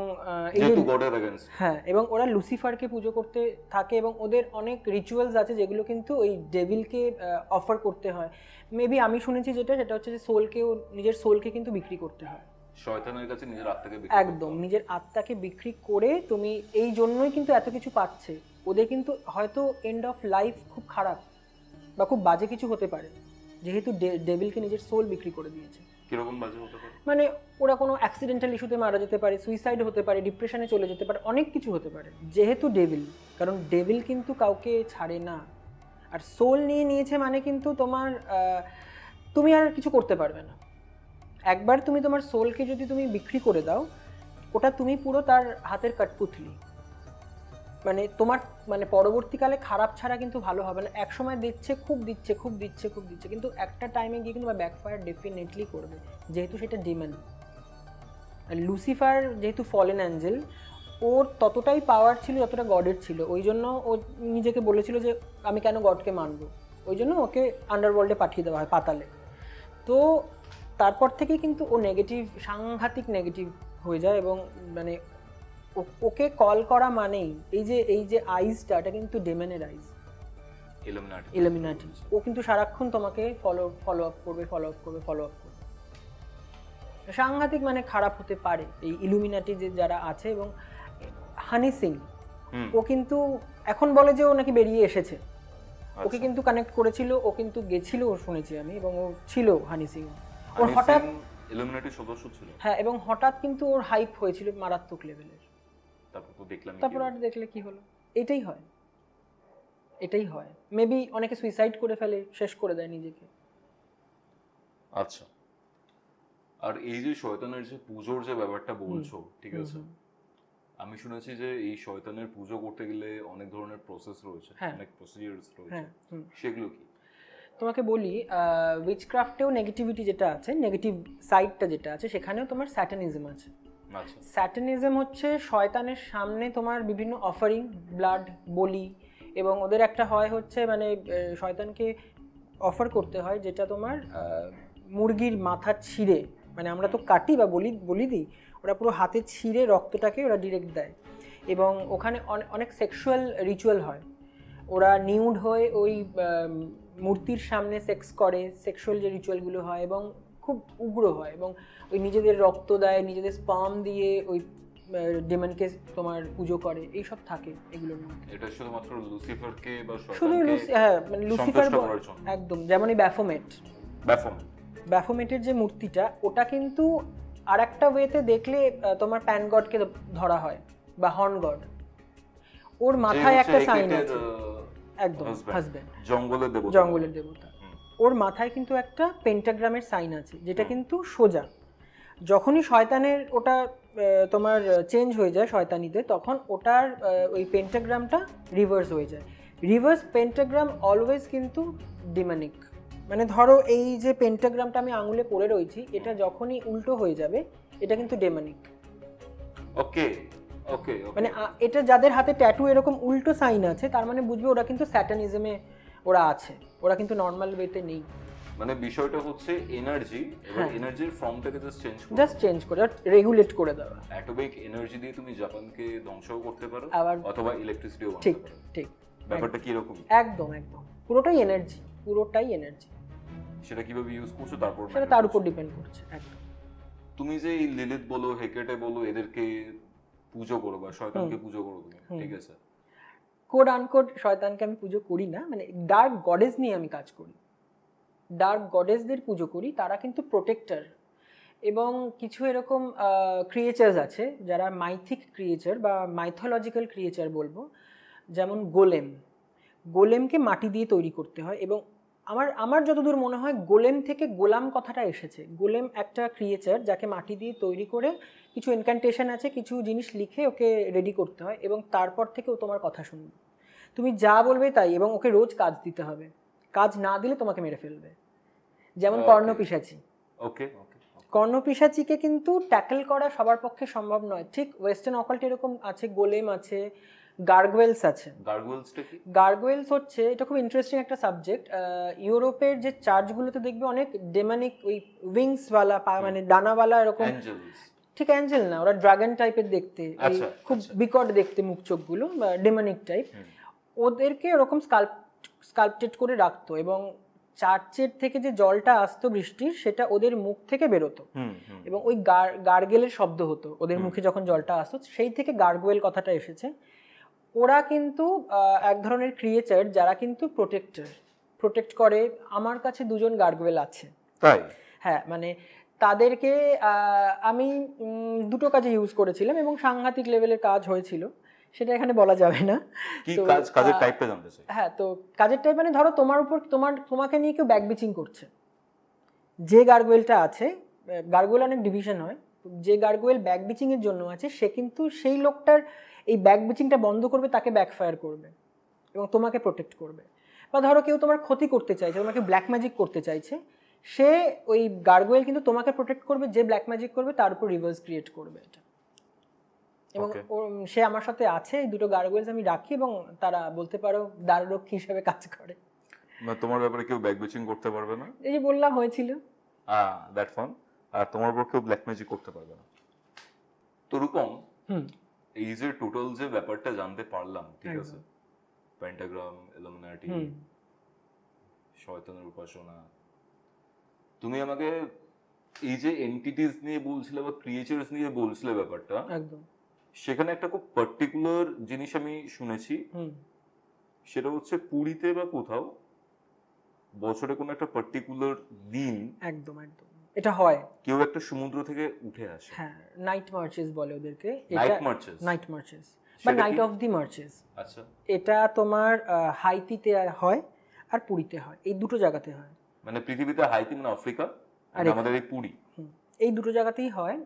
হ্যাঁ, এবং ওরা লুসিফারকে পুজো করতে থাকে এবং ওদের অনেক রিচুয়ালস আছে যেগুলো কিন্তু ওই ডেভিলকে অফার করতে হয়। মেবি আমি শুনেছি যেটা, সেটা হচ্ছে যে সোলকেও, নিজের সোলকে কিন্তু বিক্রি করতে হয় শয়তানের কাছে, নিজের আত্মাকে বিক্রি, একদম নিজের আত্মাকে বিক্রি করে। তুমি এই জন্যই কিন্তু এত কিছু পাচ্ছে ওদের, কিন্তু হয়তো এন্ড অফ লাইফ খুব খারাপ বা খুব বাজে কিছু হতে পারে, যেহেতু ডেভিলকে নিজের সোল বিক্রি করে দিয়েছে। কিরকম বাজে হতে পারে? মানে ওরা কোনো অ্যাক্সিডেন্টাল ইস্যুতে মারা যেতে পারে, সুইসাইড হতে পারে, ডিপ্রেশনে চলে যেতে পারে, অনেক কিছু হতে পারে, যেহেতু ডেভিল। কারণ ডেভিল কিন্তু কাউকে ছাড়ে না, আর সোল নিয়ে নিয়েছে মানে কিন্তু তোমার তুমি আর কিছু করতে পারবে না। একবার তুমি তোমার সোলকে যদি তুমি বিক্রি করে দাও, ওটা তুমি পুরো তার হাতের কাঠপুতলি, মানে তোমার মানে পরবর্তীকালে খারাপ ছাড়া কিন্তু ভালো হবে না। এক সময় দিচ্ছে, খুব দিচ্ছে, খুব দিচ্ছে, খুব দিচ্ছে, কিন্তু একটা টাইমে গিয়ে কিন্তু ব্যাকফায়ার ডেফিনেটলি করবে, যেহেতু সেটা ডিমন। আর লুসিফার যেহেতু ফলেন অ্যাঞ্জেল, ওর ততটাই পাওয়ার ছিল যতটা গডের ছিল, ওই জন্য ও নিজেকে বলেছিল যে আমি কেন গডকে মানবো, ওই জন্য ওকে আন্ডারওয়ার্ল্ডে পাঠিয়ে দেওয়া হয়, পাতালে। তো তারপর থেকে কিন্তু ও নেগেটিভ, সাংঘাতিক নেগেটিভ হয়ে যায় এবং মানে ওকে কল করা মানেই এই যে আইসটা, এটা কিন্তু ডেমনের আইস, ইলুমিনাটি। ও কিন্তু সারাক্ষণ তোমাকে ফলো আপ করবে, সাংঘাতিক মানে খারাপ হতে পারে এই ইলুমিনাটি যে যারা আছে। এবং হানি সিং, ও কিন্তু এখন বলে যে ও নাকি বেরিয়ে এসেছে, ওকে কিন্তু কানেক্ট করেছিল, ও কিন্তু গেছিল, শুনেছি আমি, এবং ও ছিল হানি সিং, ওর হঠাৎ ইলুমিনাটি সদস্য ছিল। হ্যাঁ, এবং হঠাৎ কিন্তু ওর হাইপ হয়েছিল মারাত্মক লেভেলের। তারপর আর দেখলে কি হলো, এটাই হয়। মেবি অনেকে সুইসাইড করে ফেলে, শেষ করে দেয় নিজেকে। আচ্ছা, আর এই যে শয়তানের যে পুজোর যে ব্যাপারটা বলছো, ঠিক আছে, আমি শুনেছি যে এই শয়তানের পুজো করতে গেলে অনেক ধরনের প্রসেস রয়েছে, অনেক প্রসিডিউরস রয়েছে, সেগুলো কি? তোমাকে বলি, উইচক্রাফটেও নেগেটিভিটি যেটা আছে, নেগেটিভ সাইডটা যেটা আছে, সেখানেও তোমার স্যাটানিজম আছে। স্যাটানিজম হচ্ছে শয়তানের সামনে তোমার বিভিন্ন অফারিং, ব্লাড, বলি, এবং ওদের একটা হয় হচ্ছে মানে শয়তানকে অফার করতে হয় যেটা তোমার মুরগির মাথা ছিঁড়ে মানে আমরা তো কাটি বা বলি দিই, ওরা পুরো হাতে ছিঁড়ে রক্তটাকে ওরা ডিরেক্ট দেয়। এবং ওখানে অনেক সেক্সুয়াল রিচুয়াল হয়, ওরা নিউড হয়ে ওই মূর্তির সামনে সেক্স করে, সেক্সুয়াল যে রিচুয়ালগুলো হয় এবং খুব উগ্র হয়, এবং ওই নিজেদের রক্ত দেয়, নিজেদের স্পার্ম দিয়ে ওই ডেমনকে তোমার পুজো করে, এইসব থাকে এগুলোর মধ্যে। এটা শুধুমাত্র লুসিফারকে বা শুধু শয়তানকে হ্যাঁ, মানে লুসিফার সন্তুষ্ট করার জন্য। একদম, যেমন এই ব্যাফোমেটের যে মূর্তিটা, ওটা কিন্তু আর একটা ওয়েতে দেখলে তোমার প্যান গডকে ধরা হয় বা হর্ন গড। ওর মাথায় একটা সাইন আছে, একদম হাজবেন্ড, জঙ্গলের দেবতা। ওর মাথায় কিন্তু একটা পেন্টাগ্রামের সাইন আছে, যেটা কিন্তু সোজা। যখনই শয়তানের ওটা তোমার চেঞ্জ হয়ে যায় শয়তানিতে, তখন ওটার ওই পেন্টাগ্রামটা রিভার্স হয়ে যায়। রিভার্স পেন্টাগ্রাম অলওয়েজ কিন্তু ডিমনিক। মানে ধরো এই যে পেন্টাগ্রামটা আমি আঙুলে পড়ে রয়েছি, এটা যখনই উল্টো হয়ে যাবে, এটা কিন্তু ডেমনিক। ওকে ওকে, মানে এটা যাদের হাতে ট্যাটু এরকম উল্টো সাইন আছে, তার মানে বুঝবে ওরা কিন্তু স্যাটানিজমে ওরা আছে, ওরা কিন্তু নর্মাল ওয়েতে নেই। মানে বিষয়টা হচ্ছে এনার্জি, এবং এনার্জির ফর্মটাকে জাস্ট চেঞ্জ করে রেগুলেট করে দেওয়া। অ্যাটমিক এনার্জি দিয়ে তুমি জাপানকে ধ্বংসও করতে পারো, অথবা ইলেকট্রিসিটিও বানাতে পারো। ঠিক, ব্যাপারটা কি রকম? একদম পুরোটাই এনার্জি। সেটা কিভাবে ইউজ করছো সেটা তার উপর ডিপেন্ড করছে। একদম। তুমি যে এই লিলিথ বলো, হেকেটে বলো, এদেরকে পুজো করো বা শয়তানকে পুজো করো তুমি, ঠিক আছে, কোড আনকোড শয়তানকে আমি পুজো করি না, মানে ডার্ক গডেস নিয়ে আমি কাজ করি, ডার্ক গডেসদের পুজো করি, তারা কিন্তু প্রোটেক্টর। এবং কিছু এরকম ক্রিয়েচার্স আছে যারা মাইথিক ক্রিয়েচার বা মাইথোলজিক্যাল ক্রিয়েচার বলবো, যেমন গোলেমকে মাটি দিয়ে তৈরি করতে হয়। এবং আমার যতদূর মনে হয় গোলেম থেকে গোলাম কথাটা এসেছে। গোলেম একটা ক্রিয়েচার যাকে মাটি দিয়ে তৈরি করে কিছু ইনক্যান্টেশন আছে, কিছু জিনিস লিখে ওকে রেডি করতে হয়, এবং তারপর থেকে ও তোমার কথা শুনবে, তুমি যা বলবে তাই, এবং ওকে রোজ কাজ দিতে হবে, কাজ না দিলে তোমাকে মেরে ফেলবে। যেমন কর্ণপিশাচী। কর্ণপিশাচীকে কিন্তু ট্যাকল করা সবার পক্ষে সম্ভব নয়। ঠিক ওয়েস্টার্ন অকাল্ট এরকম আছে, গোলেম আছে, গার্গওয়েলস আছে। গার্গওয়েলস হচ্ছে, এটা খুব ইন্টারেস্টিং একটা সাবজেক্ট। ইউরোপের যে চার্চগুলোতে দেখবে অনেক ডেমনিক ওই উইংসওয়ালা, মানে ডানাওয়ালা এরকম, ঠিক অ্যাঞ্জেল না, ওরা ড্রাগন টাইপের দেখতে, খুব বিকট দেখতে মুখ চোখগুলো, ডেমনিক টাইপ। ওদেরকে ওরকম স্কাল্পটেড করে রাখতো, এবং চার্চের থেকে যে জলটা আসতো বৃষ্টির, সেটা ওদের মুখ থেকে বেরোতো, এবং ওই গার্গেলের শব্দ হতো ওদের মুখে যখন জলটা আসতো, সেই থেকে গার্গওয়েল কথাটা এসেছে। ওরা কিন্তু এক ধরনের ক্রিয়েচার যারা কিন্তু প্রোটেক্ট করে। আমার কাছে দুজন গার্গওয়েল আছে। তাই? হ্যাঁ, মানে তাদেরকে আমি দুটো কাজে ইউজ করেছিলাম, এবং সাংঘাতিক লেভেলের কাজ হয়েছিল, সেটা এখানে বলা যাবে না। কি কাজ? কাজের টাইপটা জানতে চাই। হ্যাঁ, তো কাজের টাইপ মানে ধরো তোমার উপর তোমাকে নিয়ে কেউ ব্যাকবিচিং করছে, যে গার্গওয়েলটা আছে, গার্গওয়েল অনেক ডিভিশন হয়, যে গার্গওয়েল ব্যাকবিচিং এর জন্য আছে, সে কিন্তু সেই লোকটার এই ব্যাকবিচিংটা বন্ধ করবে, তাকে ব্যাকফায়ার করবে এবং তোমাকে প্রোটেক্ট করবে। বা ধরো কেউ তোমার ক্ষতি করতে চাইছে, তোমাকে ব্ল্যাক ম্যাজিক করতে চাইছে, সে ওই গার্গওয়েল কিন্তু তোমাকে প্রোটেক্ট করবে, যে ব্ল্যাক ম্যাজিক করবে তার উপর রিভার্স ক্রিয়েট করবে এটা। এবং সে আমার সাথে আছে, এই দুটো গার্গওয়েলস আমি রাখি, এবং তারা বলতে পারো দ্বাররক্ষী হিসেবে কাজ করে। তোমার ব্যাপারে কেউ ব্যাকবিচিং করতে পারবে না, এই যে বললাম হয়েছিল, দ্যাট ফান। আর তোমার উপর কেউ ব্ল্যাক ম্যাজিক করতে পারবে না। তো রূপম, এই যে টোটাল যে ব্যাপারটা জানতে পারলাম, ঠিক আছে, পেন্টাগ্রাম, ইলুমিনাটি, শয়তানের উপাসনা, তুমি আমাকে এই যে এন্টিটিস নিয়ে বলছিলে বা ক্রিয়েচার্স নিয়ে বলছিলে ব্যাপারটা, একদম, সেখানে একটা খুব পার্টিকুলার জিনিস আমি শুনেছি, সেটা হচ্ছে পুরীতে বা কোথাও বছরে কোনো একটা পার্টিকুলার দিন, একদম এটা হয়, কেউ একটা সমুদ্র থেকে উঠে আসে। হ্যাঁ, নাইট মার্চেস বলে ওদেরকে। নাইট মার্চেস বা নাইট অফ দি মার্চেস। আচ্ছা, এটা তোমার হাইতিতে হয় আর পুরীতে হয়, এই দুটো জায়গাতে হয়। মানে পৃথিবীতে হাইতি মানে আফ্রিকা, আর আমাদের এই পুরী, এই দুটো জায়গাতেই হয়।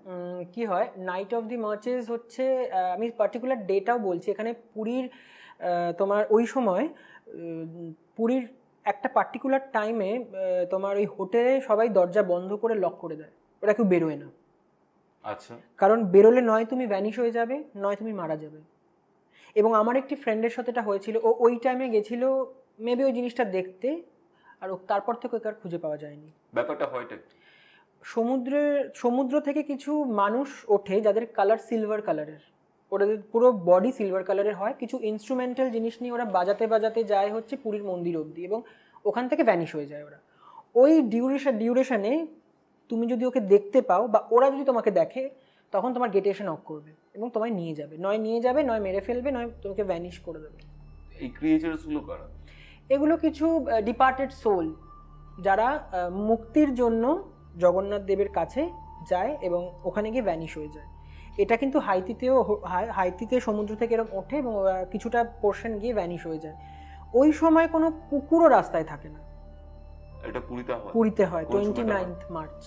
কি হয়, নাইট অফ দি মার্চেস হচ্ছে, আমি পার্টিকুলার ডেটাও বলছি এখানে, পুরীর তোমার ওই সময় পুরীর একটা পার্টিকুলার টাইমে তোমার ওই হোটেলে সবাই দরজা বন্ধ করে লক করে দেয়, ওরা কেউ বেরোয় না। আচ্ছা, কারণ বেরোলে নয় তুমি ভ্যানিশ হয়ে যাবে, নয় তুমি মারা যাবে। এবং আমার একটি ফ্রেন্ডের সাথে এটা হয়েছিল, ও ওই টাইমে গেছিল মেবি ওই জিনিসটা দেখতে, আর তারপর থেকে ওকে আর খুঁজে পাওয়া যায়নি। ব্যাপারটা হয়টা সমুদ্র থেকে কিছু মানুষ ওঠে যাদের কালার সিলভার কালারের, ওদের পুরো বডি সিলভার কালারের হয়, কিছু ইনস্ট্রুমেন্টাল জিনিস নিয়ে ওরা বাজাতে বাজাতে যায় হচ্ছে পুরীর মন্দির অবধি এবং ওখান থেকে ভ্যানিশ হয়ে যায় ওরা। ওই ডিউরেশনে তুমি যদি ওকে দেখতে পাও বা ওরা যদি তোমাকে দেখে, তখন তোমার গেটে এসে নক করবে এবং তোমায় নিয়ে যাবে, নয় মেরে ফেলবে, নয় তোমাকে ভ্যানিশ করে দেবে। এই ক্রিয়েচার্স গুলো কারা? এগুলো কিছু ডিপার্টেড সোল যারা মুক্তির জন্য জগন্নাথ দেবের কাছে যায় এবং ওখানে গিয়ে ভ্যানিশ হয়ে যায়। এটা কিন্তু হাইতিতে সমুদ্র থেকে এরকম ওঠে এবং ওরা কিছুটা পোর্শন গিয়ে ভ্যানিশ হয়ে যায়। ওই সময় কোনো কুকুরও রাস্তায় থাকে না। এটা পুরীতে হয় কোন সময়টা 29 মার্চ।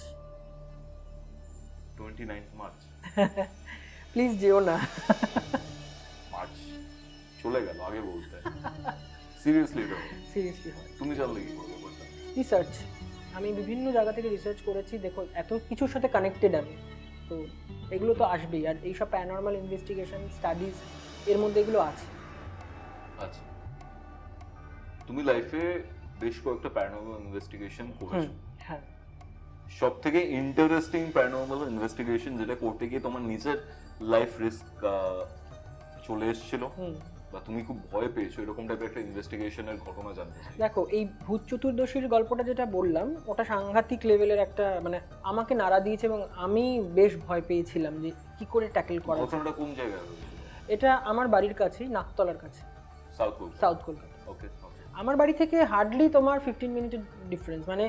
29 মার্চ? প্লিজ যেও না। মার্চ চলে গেল, আগে বলতে। সিরিয়াসলি হয়। তুমি জানলে কি করবে বলতে? রিসার্চ, আমি বিভিন্ন জায়গা থেকে রিসার্চ করেছি। দেখো, এত কিছুর সাথে কানেক্টেড আমি, তো এগুলো তো আসবেই। আর এইসব প্যারানর্মাল ইনভেস্টিগেশন স্টাডিজ এর মধ্যে এগুলো আছে। আচ্ছা, তুমি লাইফে বেশ কয়েকটা প্যারানর্মাল ইনভেস্টিগেশন করেছো। হ্যাঁ। সব থেকে ইন্টারেস্টিং প্যারানর্মাল ইনভেস্টিগেশন যেটা করতে গিয়ে তোমার নিজের লাইফ রিস্ক চলে এসেছিল বা তুমি খুব ভয় পেয়েছো, এরকম টাইপের একটা ইনভেস্টিগেশনের ঘটনা জানতে চাই। দেখো, এই ভূত চতুর্দশীর গল্পটা যেটা বললাম, ওটা সাংঘাতিক লেভেলের একটা, মানে আমাকে নাড়া দিয়েছে এবং আমি বেশ ভয় পেয়েছিলাম যে কি করে ট্যাকেল করা। ঘটনাটা কোন জায়গায় হয়েছিল? এটা আমার বাড়ির কাছেই, নাকতলার কাছে, সাউথ কলকাতা। ওকে। আমার বাড়ি থেকে হার্ডলি তোমার 15 মিনিটের ডিফারেন্স। মানে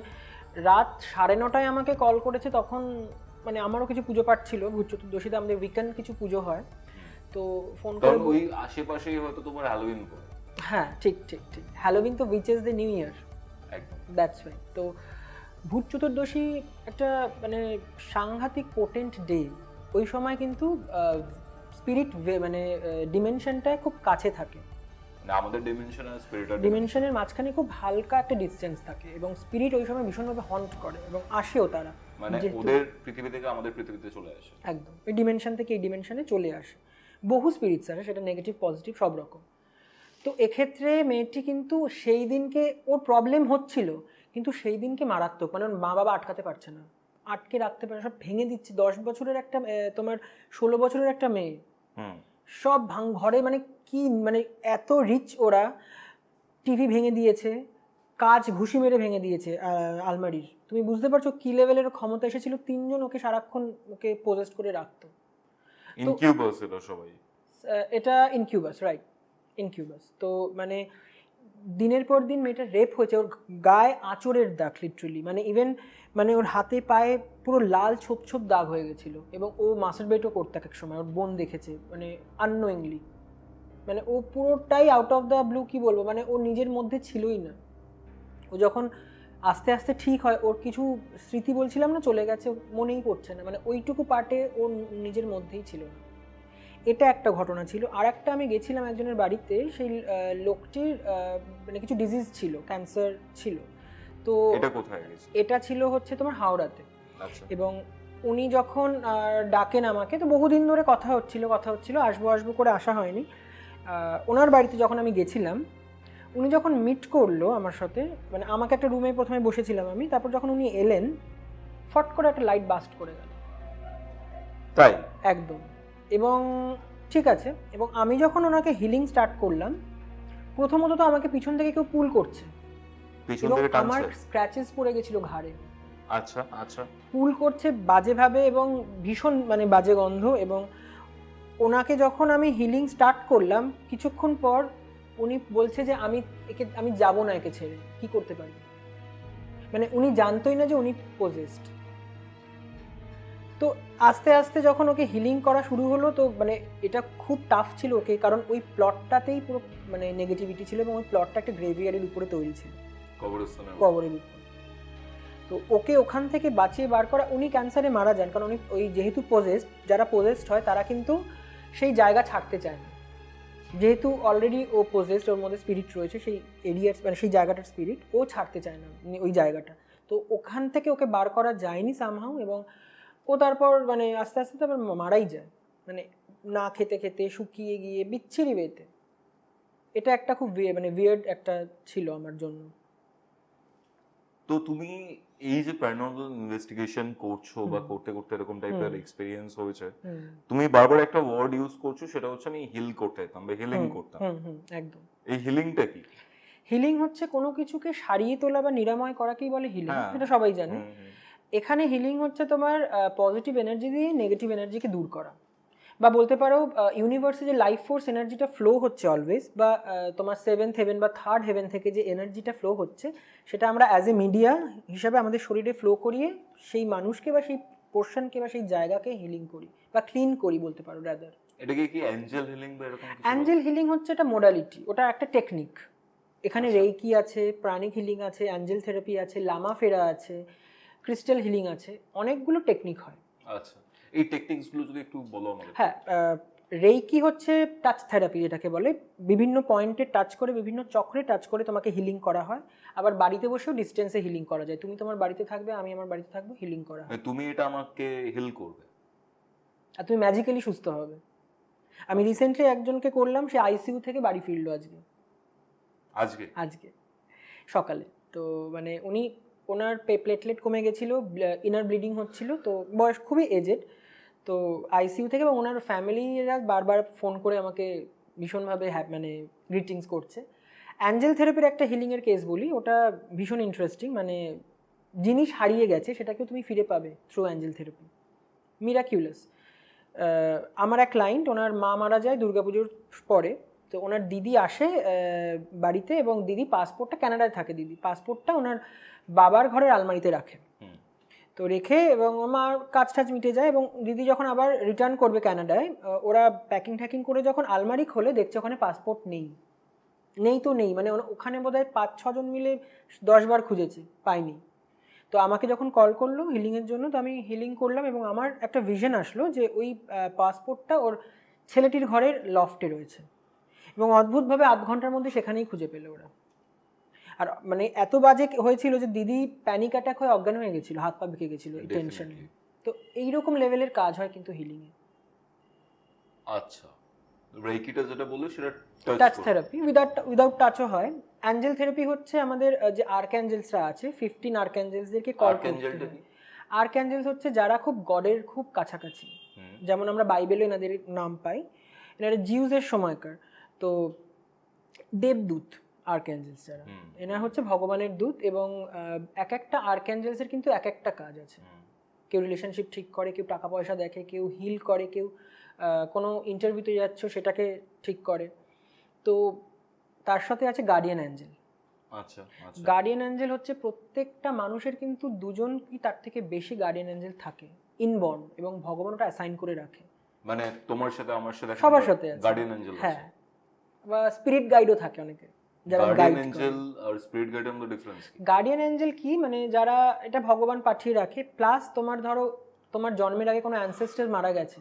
রাত 9:30 আমাকে কল করেছে, তখন মানে আমারও কিছু পুজো পাঠ ছিল। ভূত চতুর্দশীতে আমাদের উইকেন্ড কিছু পুজো হয়, তো ফোন করে ওই আশেপাশেই হয়তো তোমার হ্যালোউইন পড়ে। হ্যাঁ, ঠিক। হ্যালোউইন তো which is the new year. একদম, দ্যাটস রাইট। তো ভূত চতুর্দশী একটা মানে সাংঘাতিক পোটেন্ট ডে। ওই সময় কিন্তু স্পিরিট মানে ডিমেনশনটা খুব কাছে থাকে। না, আমাদের ডিমেনশন আর ডিমেনশনের মাঝখানে খুব হালকা একটা ডিসটেন্স থাকে এবং স্পিরিট ওই সময় ভীষণভাবে হন্ট করে এবং আসেও তারা, মানে ওদের পৃথিবী থেকে আমাদের পৃথিবীতে চলে আসে। একদম ওই ডিমেনশন থেকে এই ডিমেনশনে চলে আসে। বহু স্পিরিটস আসে, সেটা নেগেটিভ পজিটিভ সব রকম। তো এক্ষেত্রে মেয়েটি কিন্তু সেই দিনকে, ওর প্রবলেম হচ্ছিল কিন্তু সেই দিনকে মারাত্মক, মানে ওর মা বাবা আটকাতে পারছে না, আটকে রাখতে পারে, সব ভেঙে দিচ্ছে। 10 বছরের একটা তোমার 16 বছরের একটা মেয়ে, সব ঘরে, মানে কি, মানে এত রিচ ওরা। টিভি ভেঙে দিয়েছে, কাঁচ ঘুষি মেরে ভেঙে দিয়েছে আলমারির। তুমি বুঝতে পারছো কি লেভেলের ক্ষমতা এসেছিল। 3 জন ওকে সারাক্ষণ ওকে পোজেস্ট করে রাখতো। ইনকিউবাস এরা সবাই। এটা ইনকিউবাস, রাইট, ইনকিউবাস। তো মানে দিনের পর দিন মেয়েটা রেপ হয়েছে, ওর গায়ে আঁচড়ের দাগ লিটারালি, মানে ইভেন মানে ওর হাতে পায়ে পুরো লাল ছোপ ছোপ দাগ হয়ে গেছিলো এবং ও মাস্টারবেটও করতে এক সময়, ওর বোন দেখেছে, মানে আননোয়িংলি। মানে ও পুরোটাই আউট অফ দ্য ব্লু, কি বলবো, মানে ও নিজের মধ্যে ছিলই না। ও যখন আস্তে আস্তে ঠিক হয়, ওর কিছু স্মৃতি বলছিলাম না চলে গেছে, মনেই পড়ছে না, মানে ওইটুকু পার্টে ওর নিজের মধ্যেই ছিল না। এটা একটা ঘটনা ছিল। আর একটা, আমি গেছিলাম একজনের বাড়িতে, সেই লোকটির মানে কিছু ডিজিজ ছিল, ক্যান্সার ছিল। তো এটা কোথায় গেছে? এটা ছিল হচ্ছে তোমার হাওড়াতে। আচ্ছা। এবং উনি যখন ডাকেন আমাকে, তো বহুদিন ধরে কথা হচ্ছিল, আসবো করে আসা হয়নি। ওনার বাড়িতে যখন আমি গেছিলাম, উনি যখন মিট করলো আমার সাথে, মানে আমাকে একটা রুমে প্রথমে বসেছিলাম আমি, তারপর যখন উনি এলেন, ফট করে একটা লাইট বাস্ট করে গেল। তাই? একদম। এবং ঠিক আছে, এবং আমি যখন ওনাকে হিলিং স্টার্ট করলাম, প্রথমত তো আমাকে পিছন থেকে কেউ পুল করছে, এবং আমার স্ক্র্যাচেস পড়ে গেছিল ঘাড়ে। আচ্ছা। পুল করছে বাজেভাবে এবং ভীষণ মানে বাজে গন্ধ। এবং ওনাকে যখন আমি হিলিং স্টার্ট করলাম, কিছুক্ষণ পর উনি বলছে যে আমি যাব না একে ছেড়ে, কি করতে পারি। মানে উনি জানতোই না যে উনি পজেসড। তো আস্তে আস্তে যখন ওকে হিলিং করা শুরু হলো, তো মানে এটা খুব টাফ ছিল ওকে, কারণ ওই প্লটটাতেই পুরো মানে নেগেটিভিটি ছিল এবং ওই প্লটটা একটা গ্রেভিয়ার্ডের উপরে তৈরি ছিল, কবরের উপর। তো ওকে ওখান থেকে বাঁচিয়ে বার করা, উনি ক্যান্সারে মারা যান, কারণ উনি ওই যেহেতু পজেসড, যারা পজেসড হয় তারা কিন্তু সেই জায়গা ছাড়তে চায় না, যেহেতু অলরেডি ও পজেসড, ওর মধ্যে স্পিরিট রয়েছে, সেই এরিয়ার মানে সেই জায়গাটার স্পিরিট ও ছাড়তে চায় না ওই জায়গাটা। তো ওখান থেকে ওকে বার করা যায়নি সামহাউ, এবং ও তারপর মানে আস্তে আস্তে তারপর মারাই যায়, মানে না খেতে খেতে শুকিয়ে গিয়ে বিচ্ছিরি বেতে। এটা একটা খুব মানে উইয়ার্ড একটা ছিল আমার জন্য। তো তুমি এই যে প্যারানর্মাল ইনভেস্টিগেশন করছো বা করতে করতে এরকম টাইপের এক্সপেরিয়েন্স হয়েছে, তুমি বারবার একটা ওয়ার্ড ইউজ করছো, সেটা হচ্ছে আমি হিল করতে যেতাম বা হিলিং করতাম। একদম। এই হিলিংটা কি? হিলিং হচ্ছে কোনো কিছুকে সারিয়ে তোলা বা নিরাময় করাকেই বলে হিলিং, হ্যাঁ। এটা সবাই জানে। হুম, হুম। এখানে হিলিং হচ্ছে তোমার পজিটিভ এনার্জি দিয়ে নেগেটিভ এনার্জিকে দূর করা, বা বলতে পারো ইউনিভার্সে যে লাইফ ফোর্স এনার্জিটা ফ্লো হচ্ছে অলওয়েজ, বা তোমার সেভেন্থ হেভেন বা থার্ড হেভেন থেকে যে এনার্জিটা ফ্লো হচ্ছে, সেটা আমরা অ্যাজ এ মিডিয়া হিসাবে আমাদের শরীরে ফ্লো করিয়ে সেই মানুষকে বা সেই পোর্শনকে বা সেই জায়গাকে হিলিং করি বা ক্লিন করি বলতে পারো রাদার। এটাকে কি অ্যাঞ্জেল হিলিং বা এরকম কিছু? অ্যাঞ্জেল হিলিং হচ্ছে একটা মোডালিটি, ওটা একটা টেকনিক। এখানে আচ্ছা। রেইকি আছে, প্রাণিক হিলিং আছে, অ্যাঞ্জেল থেরাপি আছে, লামা ফেরা আছে, ক্রিস্টাল হিলিং আছে, অনেকগুলো টেকনিক হয়। আচ্ছা, এই টেকনিকস গুলো যদি একটু বলো আমাদের। হ্যাঁ, রেইকি হচ্ছে টাচ থেরাপি যেটাকে বলে, বিভিন্ন পয়েন্টে টাচ করে, বিভিন্ন চক্রে টাচ করে তোমাকে হিলিং করা হয়। আবার বাড়িতে বসেও ডিস্টেন্সে হিলিং করা যায়, তুমি তোমার বাড়িতে থাকবে, আমি আমার বাড়িতে থাকবো, হিলিং করা হয়। মানে তুমি এটা আমাকে হিল করবে আর তুমি ম্যাজিক্যালি সুস্থ হবে। আমি রিসেন্টলি একজনকে করলাম, সে আইসিইউ থেকে বাড়ি ফিরলো আজকে সকালে। তো মানে ওনার প্লেটলেট কমে গেছিল, ইনার ব্লিডিং হচ্ছিল, তো বয়স খুবই এজেড। তো আইসিইউ থেকে, এবং ওনার ফ্যামিলিরা বারবার ফোন করে আমাকে ভীষণভাবে মানে গ্রিটিংস করছে। অ্যাঞ্জেল থেরাপির একটা হিলিংয়ের কেস বলি, ওটা ভীষণ ইন্টারেস্টিং। মানে জিনিস হারিয়ে গেছে সেটাকেও তুমি ফিরে পাবে থ্রু অ্যাঞ্জেল থেরাপি, মিরাকিউলাস। আমার এক ক্লায়েন্ট, ওনার মা মারা যায় দুর্গাপুজোর পরে। তো ওনার দিদি আসে বাড়িতে, এবং দিদি পাসপোর্টটা, কানাডায় থাকে দিদি, পাসপোর্টটা ওনার বাবার ঘরের আলমারিতে রাখে। তো রেখে, এবং আমার কাজ টাজ মিটে যায়, এবং দিদি যখন আবার রিটার্ন করবে কানাডায়, ওরা প্যাকিং ট্যাকিং করে যখন আলমারি খোলে, দেখছে ওখানে পাসপোর্ট নেই। মানে ওখানে বোধহয় 5-6 জন মিলে 10 বার খুঁজেছে, পাইনি। তো আমাকে যখন কল করলো হিলিংয়ের জন্য, তো আমি হিলিং করলাম, এবং আমার একটা ভিশন আসলো যে ওই পাসপোর্টটা ওর ছেলেটির ঘরের লফটে রয়েছে, এবং অদ্ভুতভাবে 8 ঘন্টার মধ্যে সেখানেই খুঁজে পেলো ওরা। আর মানে এত বাজে হয়েছিল যে দিদি প্যানিক অ্যাটাক হয়ে অজ্ঞান হয়ে গেছিল, হাত পা বেঁকে গেছিল এই টেনশনে। তো এইরকম লেভেলের কাজ হয় কিন্তু হিলিংয়ে। আচ্ছা, রেইকিটা যেটা বললে সেটা টাচ থেরাপি, উইদাউট টাচও হয়। অ্যাঞ্জেল থেরাপি হচ্ছে আমাদের যে আর্কঅ্যাঞ্জেলসরা আছে, 15 আর্কঅ্যাঞ্জেলসদেরকে কল করতে হয়। আর্কঅ্যাঞ্জেলস হচ্ছে যারা খুব গডের খুব কাছাকাছি, যেমন আমরা বাইবেলে এনাদের নাম পাই, এনারা জিউসের সময়কার। তো দেবদূত আর্কঅ্যাঞ্জেলস যারা, এনারা হচ্ছে ভগবানের দূত, এবং এক একটা আর্কঅ্যাঞ্জেলসের কিন্তু এক একটা কাজ আছে। কেউ রিলেশনশিপ ঠিক করে, কেউ টাকা পয়সা দেখে, কেউ হিল করে, কেউ কোনো ইন্টারভিউতে যাচ্ছ সেটাকে ঠিক করে। তো তার সাথে আছে গার্ডিয়ান অ্যাঞ্জেল। আচ্ছা, গার্ডিয়ান অ্যাঞ্জেল হচ্ছে প্রত্যেকটা মানুষের কিন্তু 2জন কি তার থেকে বেশি গার্ডিয়ান অ্যাঞ্জেল থাকে ইনবর্ন, এবং ভগবান ওটা অ্যাসাইন করে রাখে। মানে তোমার সাথে আমার সাথে সবার সাথে গার্ডিয়ান অ্যাঞ্জেল। হ্যাঁ, বা স্পিরিট গাইডও থাকে অনেকে যারা গাইড। অ্যাঞ্জেল আর স্পিরিট গাইড এর মধ্যে ডিফারেন্স কি? গার্ডিয়ান অ্যাঞ্জেল কি, মানে যারা এটা ভগবান পাঠিয়ে রাখে, প্লাস তোমার ধরো তোমার জন্মের আগে কোনো অ্যানসেস্টর মারা গেছে,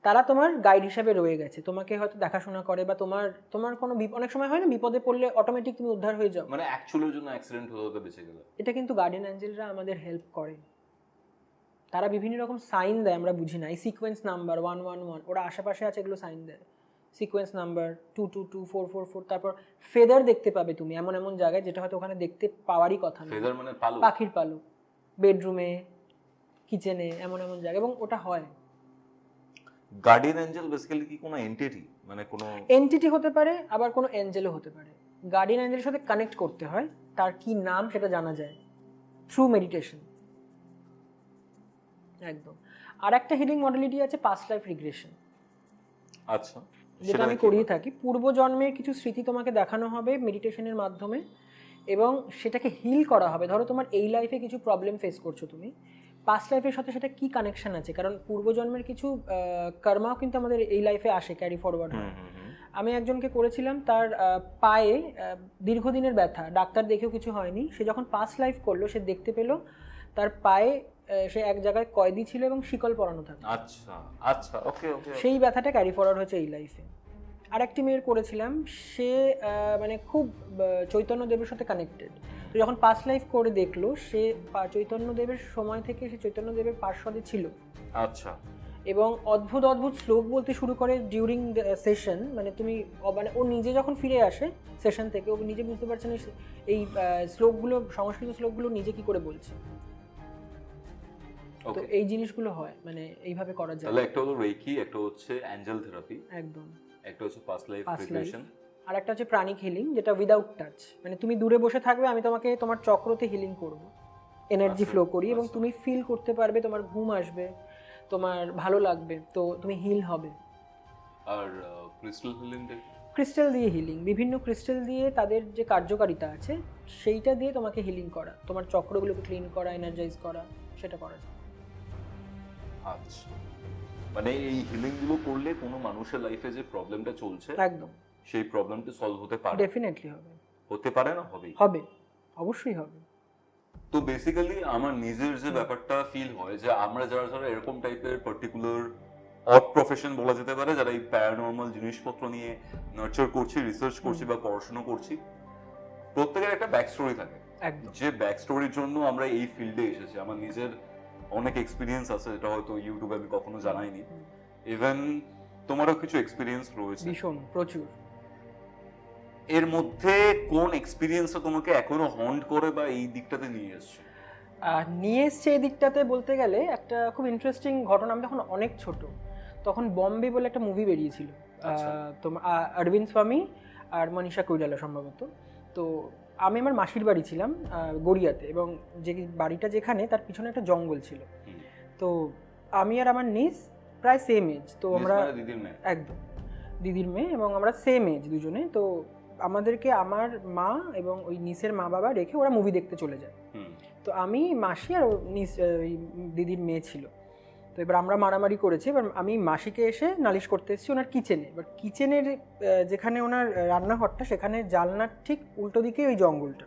তারা তোমার গাইড হিসাবে রয়ে গেছে, তোমাকে হয়তো দেখাশোনা করে, বা তোমার কোনো অনেক সময় হয় না, বিপদে পড়লে অটোমেটিক তুমি উদ্ধার হয়ে যাও, মানে অ্যাকচুয়ালি জন্য অ্যাক্সিডেন্ট হতে বেঁচে গেলে। এটা কিন্তু গার্ডিয়ান অ্যাঞ্জেলরা আমাদের হেল্প করে। তারা বিভিন্ন রকম সাইন দেয়, আমরা বুঝি না। এই সিকোয়েন্স নাম্বার 111, ওরা আশেপাশে আছে, এগুলো সাইন দেয়। সিকোয়েন্স নাম্বার 222, 444, তারপর ফেদার দেখতে পাবে তুমি এমন এমন জায়গায়, যেটা হয়তো ওখানে দেখতে পাওয়ারই কথা না। ফেদার মানে পালক, পাখির পালক, বেডরুমে, কিচেনে, এমন এমন জায়গা, এবং ওটা হয়। গার্ডিয়ান অ্যাঞ্জেল বেসিক্যালি কি কোনো এন্টিটি, মানে কোনো এন্টিটি হতে পারে, আবার কোনো অ্যাঞ্জেলও হতে পারে। গার্ডিয়ান অ্যাঞ্জেলের সাথে কানেক্ট করতে হয়, তার কি নাম সেটা জানা যায় থ্রু মেডিটেশন। একদম। আর একটা হিলিং মডেলিটি আছে পাস্ট লাইফ রিগ্রেশন। আচ্ছা, যেটা আমি করিয়ে থাকি। পূর্বজন্মের কিছু স্মৃতি তোমাকে দেখানো হবে মেডিটেশনের মাধ্যমে, এবং সেটাকে হিল করা হবে। ধরো তোমার এই লাইফে কিছু প্রবলেম ফেস করছো তুমি, পাস্ট লাইফের সাথে সেটা কি কানেকশন আছে, কারণ পূর্বজন্মের কিছু কর্মাও কিন্তু আমাদের এই লাইফে আসে, ক্যারি ফরওয়ার্ড হয়। আমি একজনকে করেছিলাম, তার পায়ে দীর্ঘদিনের ব্যথা, ডাক্তার দেখেও কিছু হয়নি। সে যখন পাস্ট লাইফ করলো, সে দেখতে পেল তার পায়ে সে এক জায়গায় কয়েদি ছিল এবং শিকল পরানো থাকে। আচ্ছা আচ্ছা, ওকে ওকে। সেই ব্যথাটা ক্যারি ফরওয়ার্ড হয়েছে এই লাইফে। আরেকটি মেয়ের করেছিলাম, সে মানে খুব চৈতন্যদেবের সাথে কানেক্টেড। তো যখন পাস্ট লাইফ করে দেখলো, সে চৈতন্যদেবের সময় থেকে সে চৈতন্যদেবের পার্শ্বদে ছিল। আচ্ছা। এবং অদ্ভুত অদ্ভুত শ্লোক বলতে শুরু করে ডিউরিং সেশন, মানে তুমি মানে ও নিজে যখন ফিরে আসে সেশন থেকে, ও নিজে বুঝতে পারছে না এই শ্লোকগুলো, সংস্কৃত শ্লোকগুলো নিজে কি করে বলছে। তো এই জিনিসগুলো হয়, মানে এইভাবে করা যায়। তাহলে একটা হলো রেকি, একটা হচ্ছে অ্যাঞ্জেল থেরাপি, একদম, একটা হচ্ছে পাস্ট লাইফ রিগ্রেশন, আর একটা হচ্ছে প্রাণিক হিলিং, যেটা উইদাউট টাচ, মানে তুমি দূরে বসে থাকবে, আমি তোমাকে তোমার চক্রতে হিলিং করব, এনার্জি ফ্লো করি, এবং তুমি ফিল করতে পারবে, তোমার ঘুম আসবে, তোমার ভালো লাগবে, তো তুমি হিল হবে। আর ক্রিস্টাল হিলিং, ক্রিস্টাল দিয়ে হিলিং, বিভিন্ন ক্রিস্টাল দিয়ে তাদের যে কার্যকারিতা আছে সেইটা দিয়ে তোমাকে হিলিং করা, তোমার চক্রগুলোকে ক্লিন করা, এনার্জাইজ করা, সেটা করা যায়। আচ্ছা, মানে এই হিলিং গুলো করলে কোনো মানুষের লাইফে যে প্রবলেমটা চলছে একদম সেই প্রবলেমটা সলভ হতে পারে, ডেফিনেটলি হবে, হতে পারে না হবেই হবে, অবশ্যই হবে। তো বেসিক্যালি আমার নিজের যে ব্যাপারটা ফিল হয় যে আমরা যারা যারা এরকম টাইপের পার্টিকুলার অড প্রফেশন বলা যেতে পারে, যারা এই প্যারানর্মাল জিনিসপত্র নিয়ে নার্চার করছি, রিসার্চ করছি বা পড়াশোনা করছি, প্রত্যেকের একটা ব্যাক স্টোরি থাকে। একদম, যে ব্যাক স্টোরির জন্য আমরা এই ফিল্ডে এসেছি। আমার নিজের অনেক এক্সপিরিয়েন্স আছে, যেটা হয়তো ইউটিউবে আমি কখনো জানাইনি। ইভেন তোমারও কিছু এক্সপিরিয়েন্স রয়েছে, ভীষণ, প্রচুর। এর মধ্যে কোন এক্সপিরিয়েন্সটা তোমাকে এখনো হন্ট করে বা এই দিকটাতে নিয়ে এসছে? নিয়ে এসছে এই দিকটাতে বলতে গেলে একটা খুব ইন্টারেস্টিং ঘটনা। আমি তখন অনেক ছোট, তখন বম্বে বলে একটা মুভি বেরিয়েছিল, তোমার অরবিন্দ স্বামী আর মনীষা কৈরালা সম্ভবত। তো আমি আমার মাসির বাড়ি ছিলাম গড়িয়াতে, এবং যে বাড়িটা যেখানে তার পিছনে একটা জঙ্গল ছিল। তো আমি আর আমার নিস প্রায় সেম এজ, তো আমরা একদম দিদির মেয়ে, এবং আমরা সেম এজ দুজনে। তো আমাদেরকে আমার মা এবং ওই নিসের মা বাবা রেখে ওরা মুভি দেখতে চলে যায়। তো আমি, মাসি আর নিস ওই দিদির মেয়ে ছিল। তো এবার আমরা মারামারি করেছি। এবার আমি মাসিকে এসে নালিশ করতে এসেছি ওনার কিচেনে। এবার কিচেনের যেখানে ওনার রান্নাঘরটা, সেখানে জানলার ঠিক উল্টো দিকে ওই জঙ্গলটা।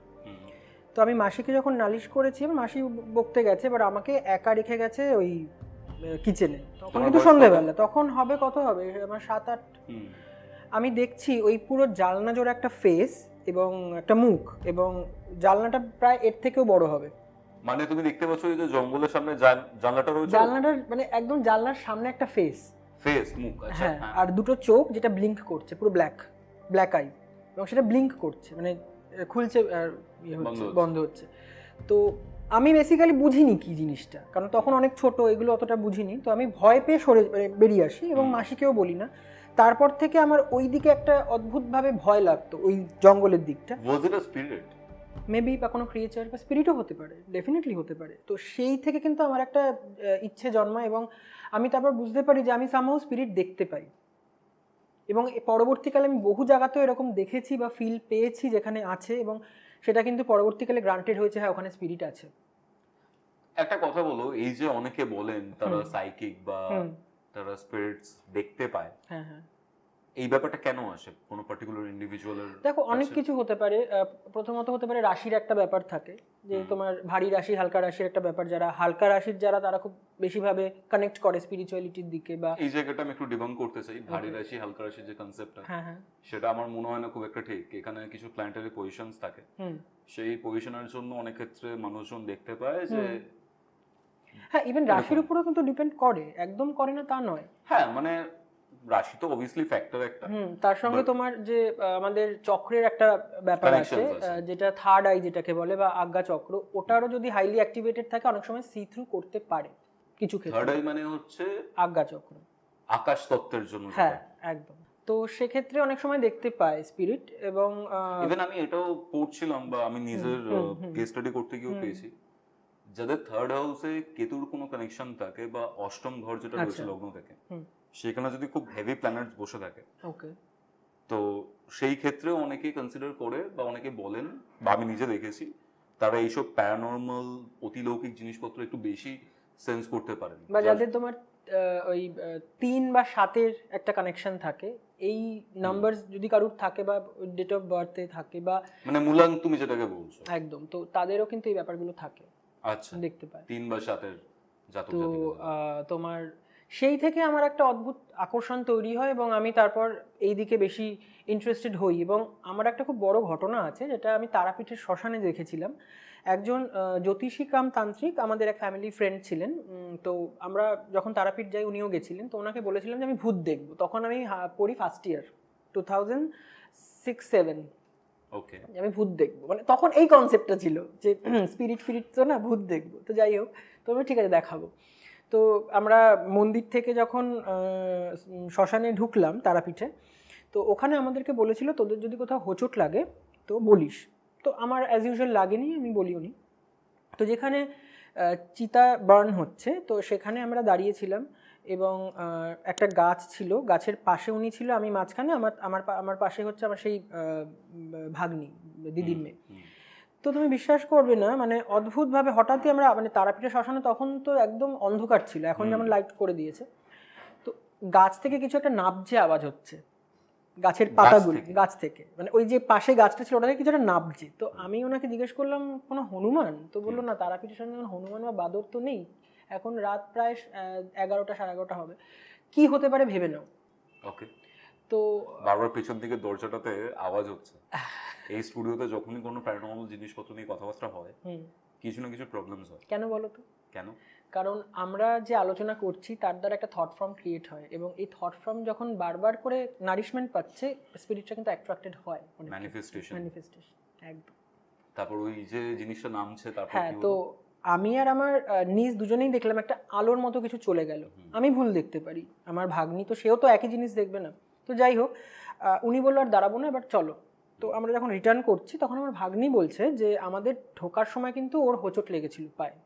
তো আমি মাসিকে যখন নালিশ করেছি, মাসি বকতে গেছে, এবার আমাকে একা রেখে গেছে ওই কিচেনে। তখন কিন্তু সন্ধ্যেবেলা, তখন হবে কত হবে, আমার 7-8। আমি দেখছি ওই পুরো জানলা জোড়া একটা ফেস এবং একটা মুখ, এবং জানলাটা প্রায় এর থেকেও বড় হবে। মানে তুমি দেখতে পাচ্ছ যে জঙ্গলের সামনে জানলাটা রয়েছে, জানলাটার মানে একদম জানলার সামনে একটা ফেস, মুখ, আচ্ছা, হ্যাঁ, আর দুটো চোখ যেটা ব্লিঙ্ক করছে, পুরো ব্ল্যাক আই, এবং সেটা ব্লিঙ্ক করছে, মানে খুলছে আর বন্ধ হচ্ছে। তো আমি বেসিক্যালি বুঝিনি কি জিনিসটা, কারণ তখন অনেক ছোট, এগুলো অতটা বুঝিনি। তো আমি ভয় পেয়ে বেরিয়ে আসি, এবং মাসিকেও বলি না। তারপর থেকে আমার ওই দিকে একটা অদ্ভুতভাবে ভয় লাগতো, ওই জঙ্গলের দিকটা। ওয়াজ ইট আ স্পিরিট মেবি, বা কোনো ক্রিয়েচার বা স্পিরিটও হতে পারে, ডেফিনেটলি হতে পারে। তো সেই থেকে কিন্তু আমার একটা ইচ্ছে জন্মায়, এবং আমি তারপর বুঝতে পারি যে আমি সামহাউ স্পিরিট দেখতে পাই। এবং পরবর্তীকালে আমি বহু জায়গাতেও এরকম দেখেছি বা ফিল পেয়েছি যেখানে আছে, এবং সেটা কিন্তু পরবর্তীকালে গ্রান্টেড হয়েছে, হ্যাঁ ওখানে স্পিরিট আছে। একটা কথা বলো, এই যে অনেকে বলেন তারা সাইকিক বা তারা স্পিরিটস দেখতে পায়, হ্যাঁ হ্যাঁ, এই ব্যাপারটা কেন আসে কোনো পার্টিকুলার ইন্ডিভিজুয়ালের? দেখো, অনেক কিছু হতে পারে। প্রথমত হতে পারে রাশির একটা ব্যাপার থাকে, যে তোমার ভারী রাশি, হালকা রাশির একটা ব্যাপার। যারা হালকা রাশির তারা খুব বেশিভাবে কানেক্ট করে স্পিরিচুয়ালিটির দিকে। বা এই জায়গাটা আমি একটু ডিবাঙ্ক করতে চাই, ভারী রাশি হালকা রাশির যে কনসেপ্টটা, হ্যাঁ হ্যাঁ, সেটা আমার মনে হয় না খুব একটা ঠিক। এখানে কিছু প্ল্যানেটারি পজিশনস থাকে, সেই পজিশনের জন্য অনেক ক্ষেত্রে মানুষজন দেখতে পায় যে, হ্যাঁ, ইভেন রাশির উপরও কিন্তু ডিপেন্ড করে, একদম করে না তা নয়। হ্যাঁ, মানে রাশি তো অবভিয়াসলি ফ্যাক্টর একটা, তার সঙ্গে তোমার যে আমাদের চক্রের একটা ব্যাপার আছে, যেটা থার্ড আই যেটাকে বলে, বা আজ্ঞা চক্র, ওটারও যদি হাইলি অ্যাক্টিভেটেড থাকে অনেক সময় সি থ্রু করতে পারে কিছু ক্ষেত্রে। থার্ড আই মানে হচ্ছে আজ্ঞা চক্র, আকাশ তত্ত্বের জন্য। হ্যাঁ একদম। তো সেক্ষেত্রে অনেক সময় দেখতে পায় স্পিরিট। এবং ইভেন আমি এটাও পড়ছিলাম বা আমি নিজের কেস স্টাডি করতে গিয়েও পেয়েছি, যাদের থার্ড হাউসে কেতুর কোনো কানেকশন থাকে বা অষ্টম ঘর যেটা রয়েছে লগ্ন থেকে, সেখানে যদি খুব হেভি প্ল্যানেটস বসে থাকে, ওকে, তো সেই ক্ষেত্রে অনেকেই কনসিডার করে বা অনেকে বলেন, বা আমি নিজে দেখেছি, তারা এইসব প্যারানর্মাল অতিলৌকিক জিনিসপত্র একটু বেশি সেন্স করতে পারেন। বা যাদের তোমার ওই 3 বা 7-এর একটা কানেকশন থাকে, এই নাম্বার যদি কারুর থাকে বা ডেট অফ বার্থে থাকে, বা মানে মূলাঙ্ক তুমি যেটাকে বলছো, একদম, তো তাদেরও কিন্তু এই ব্যাপারগুলো থাকে, আচ্ছা, দেখতে পায় 3 বা 7-এর জাতক তো জাতিকা। তোমার সেই থেকে আমার একটা অদ্ভুত আকর্ষণ তৈরি হয় এবং আমি তারপর এই দিকে বেশি ইন্টারেস্টেড হই। এবং আমার একটা খুব বড় ঘটনা আছে যেটা আমি তারাপীঠের শ্মশানে দেখেছিলাম। একজন জ্যোতিষী কাম তান্ত্রিক আমাদের এক ফ্যামিলি ফ্রেন্ড ছিলেন। তো আমরা যখন তারাপীঠ যাই উনিও গেছিলেন, তো ওনাকে বলেছিলাম যে আমি ভূত দেখবো। তখন আমি পড়ি ফার্স্ট ইয়ার, 2006-07। ওকে, আমি ভূত দেখবো, মানে তখন এই কনসেপ্টটা ছিল যে স্পিরিট ফিরিট তো না, ভূত দেখবো। তো যাই হোক, তো আমি ঠিক আছে দেখাবো। তো আমরা মন্দির থেকে যখন শ্মশানে ঢুকলাম তারাপীঠে, তো ওখানে আমাদেরকে বলেছিল তোদের যদি কোথাও হোঁচট লাগে তো বলিস। তো আমার অ্যাজ ইউজুয়াল লাগেনি, আমি বলিও নি। তো যেখানে চিতা বার্ন হচ্ছে, তো সেখানে আমরা দাঁড়িয়েছিলাম এবং একটা গাছ ছিল, গাছের পাশে উনি ছিল, আমি মাঝখানে, আমার আমার আমার পাশে হচ্ছে আমার সেই ভাগ্নি, দিদির মেয়ে। তো তুমি বিশ্বাস করবে না, মানে অদ্ভুতভাবে হঠাৎই আমরা, মানে তারাপীঠের শ্মশানে তখন তো একদম অন্ধকার ছিল, এখন যেমন লাইট করে দিয়েছে। তো গাছ থেকে কিছু একটা নাবঝে আওয়াজ হচ্ছে, গাছের পাতাগুলো, গাছ থেকে, মানে ওই যে পাশে গাছটা ছিল ওটা থেকে কিছু একটা নাবঝে। তো আমি ওনাকে জিজ্ঞেস করলাম কোনো হনুমান? তো বললো না, তারাপীঠের সামনে হনুমান বা বাদর তো নেই, এখন রাত প্রায় 11টা 11:30 হবে, কি হতে পারে ভেবে নাও। ওকে, তো বারবার পেছন থেকে দরজাটাতে আওয়াজ হচ্ছে। এই স্টুডিওতে যখনই কোনো প্যারানর্মাল জিনিসপত্র নিয়ে কথাবার্তা হয়, কিছু না কিছু প্রবলেমস হয়। কেন বলো তো? কেন? কারণ আমরা যে আলোচনা করছি তার দ্বারা একটা থট ফর্ম ক্রিয়েট হয়, এবং এই থট ফর্ম যখন বারবার করে নারিশমেন্ট পাচ্ছে, স্পিরিটটা কিন্তু অ্যাট্রাক্টেড হয়, ম্যানিফেস্টেশন। একদম। তারপর ওই যে জিনিসটা নামছে, তারপর হ্যাঁ, কি তো হলো? আমি আর আমার নিজ দুজনেই দেখলাম একটা আলোর মতো কিছু চলে গেল। আমি ভুল দেখতে পারি, আমার ভাগ্নি তো সেও তো একই জিনিস দেখবে না। তো যাই হোক, উনি বললো আর দাঁড়াবো না, এবার চলো। তো আমরা যখন রিটার্ন করছি তখন আমার ভাগ্নি বলছে যে আমাদের ঢোকার সময় কিন্তু ওর হোঁচট লেগেছিল পায়ে।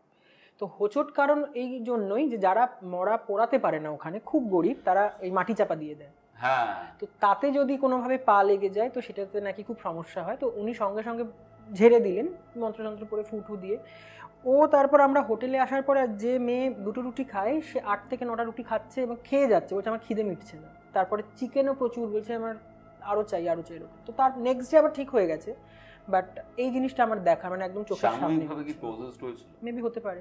তো হোঁচট কারণ এই জন্যই যে যারা মরা পোড়াতে পারে না ওখানে, খুব গরিব, তারা এই মাটি চাপা দিয়ে দেয়। হ্যাঁ, তো তাতে যদি কোনোভাবে পা লেগে যায় তো সেটাতে নাকি খুব সমস্যা হয়। তো উনি সঙ্গে সঙ্গে ঝেড়ে দিলেন মন্ত্রযন্ত্র করে, ফুটু দিয়ে। ও তারপর আমরা হোটেলে আসার পরে, যে মেয়ে 2টো রুটি খায় সে 8 থেকে 9টা রুটি খাচ্ছে এবং খেয়ে যাচ্ছে, বলছে আমার খিদে মিটছে না। তারপরে চিকেনও প্রচুর, বলছে আমার আরও চাই আরও চাই এরকম। তো তার নেক্সট ডে আবার ঠিক হয়ে গেছে। বাট এই জিনিসটা আমার দেখা, মানে একদম চোখের সামনে। সাময়িকভাবে কি পজেসড হয়েছিল? মেবি হতে পারে,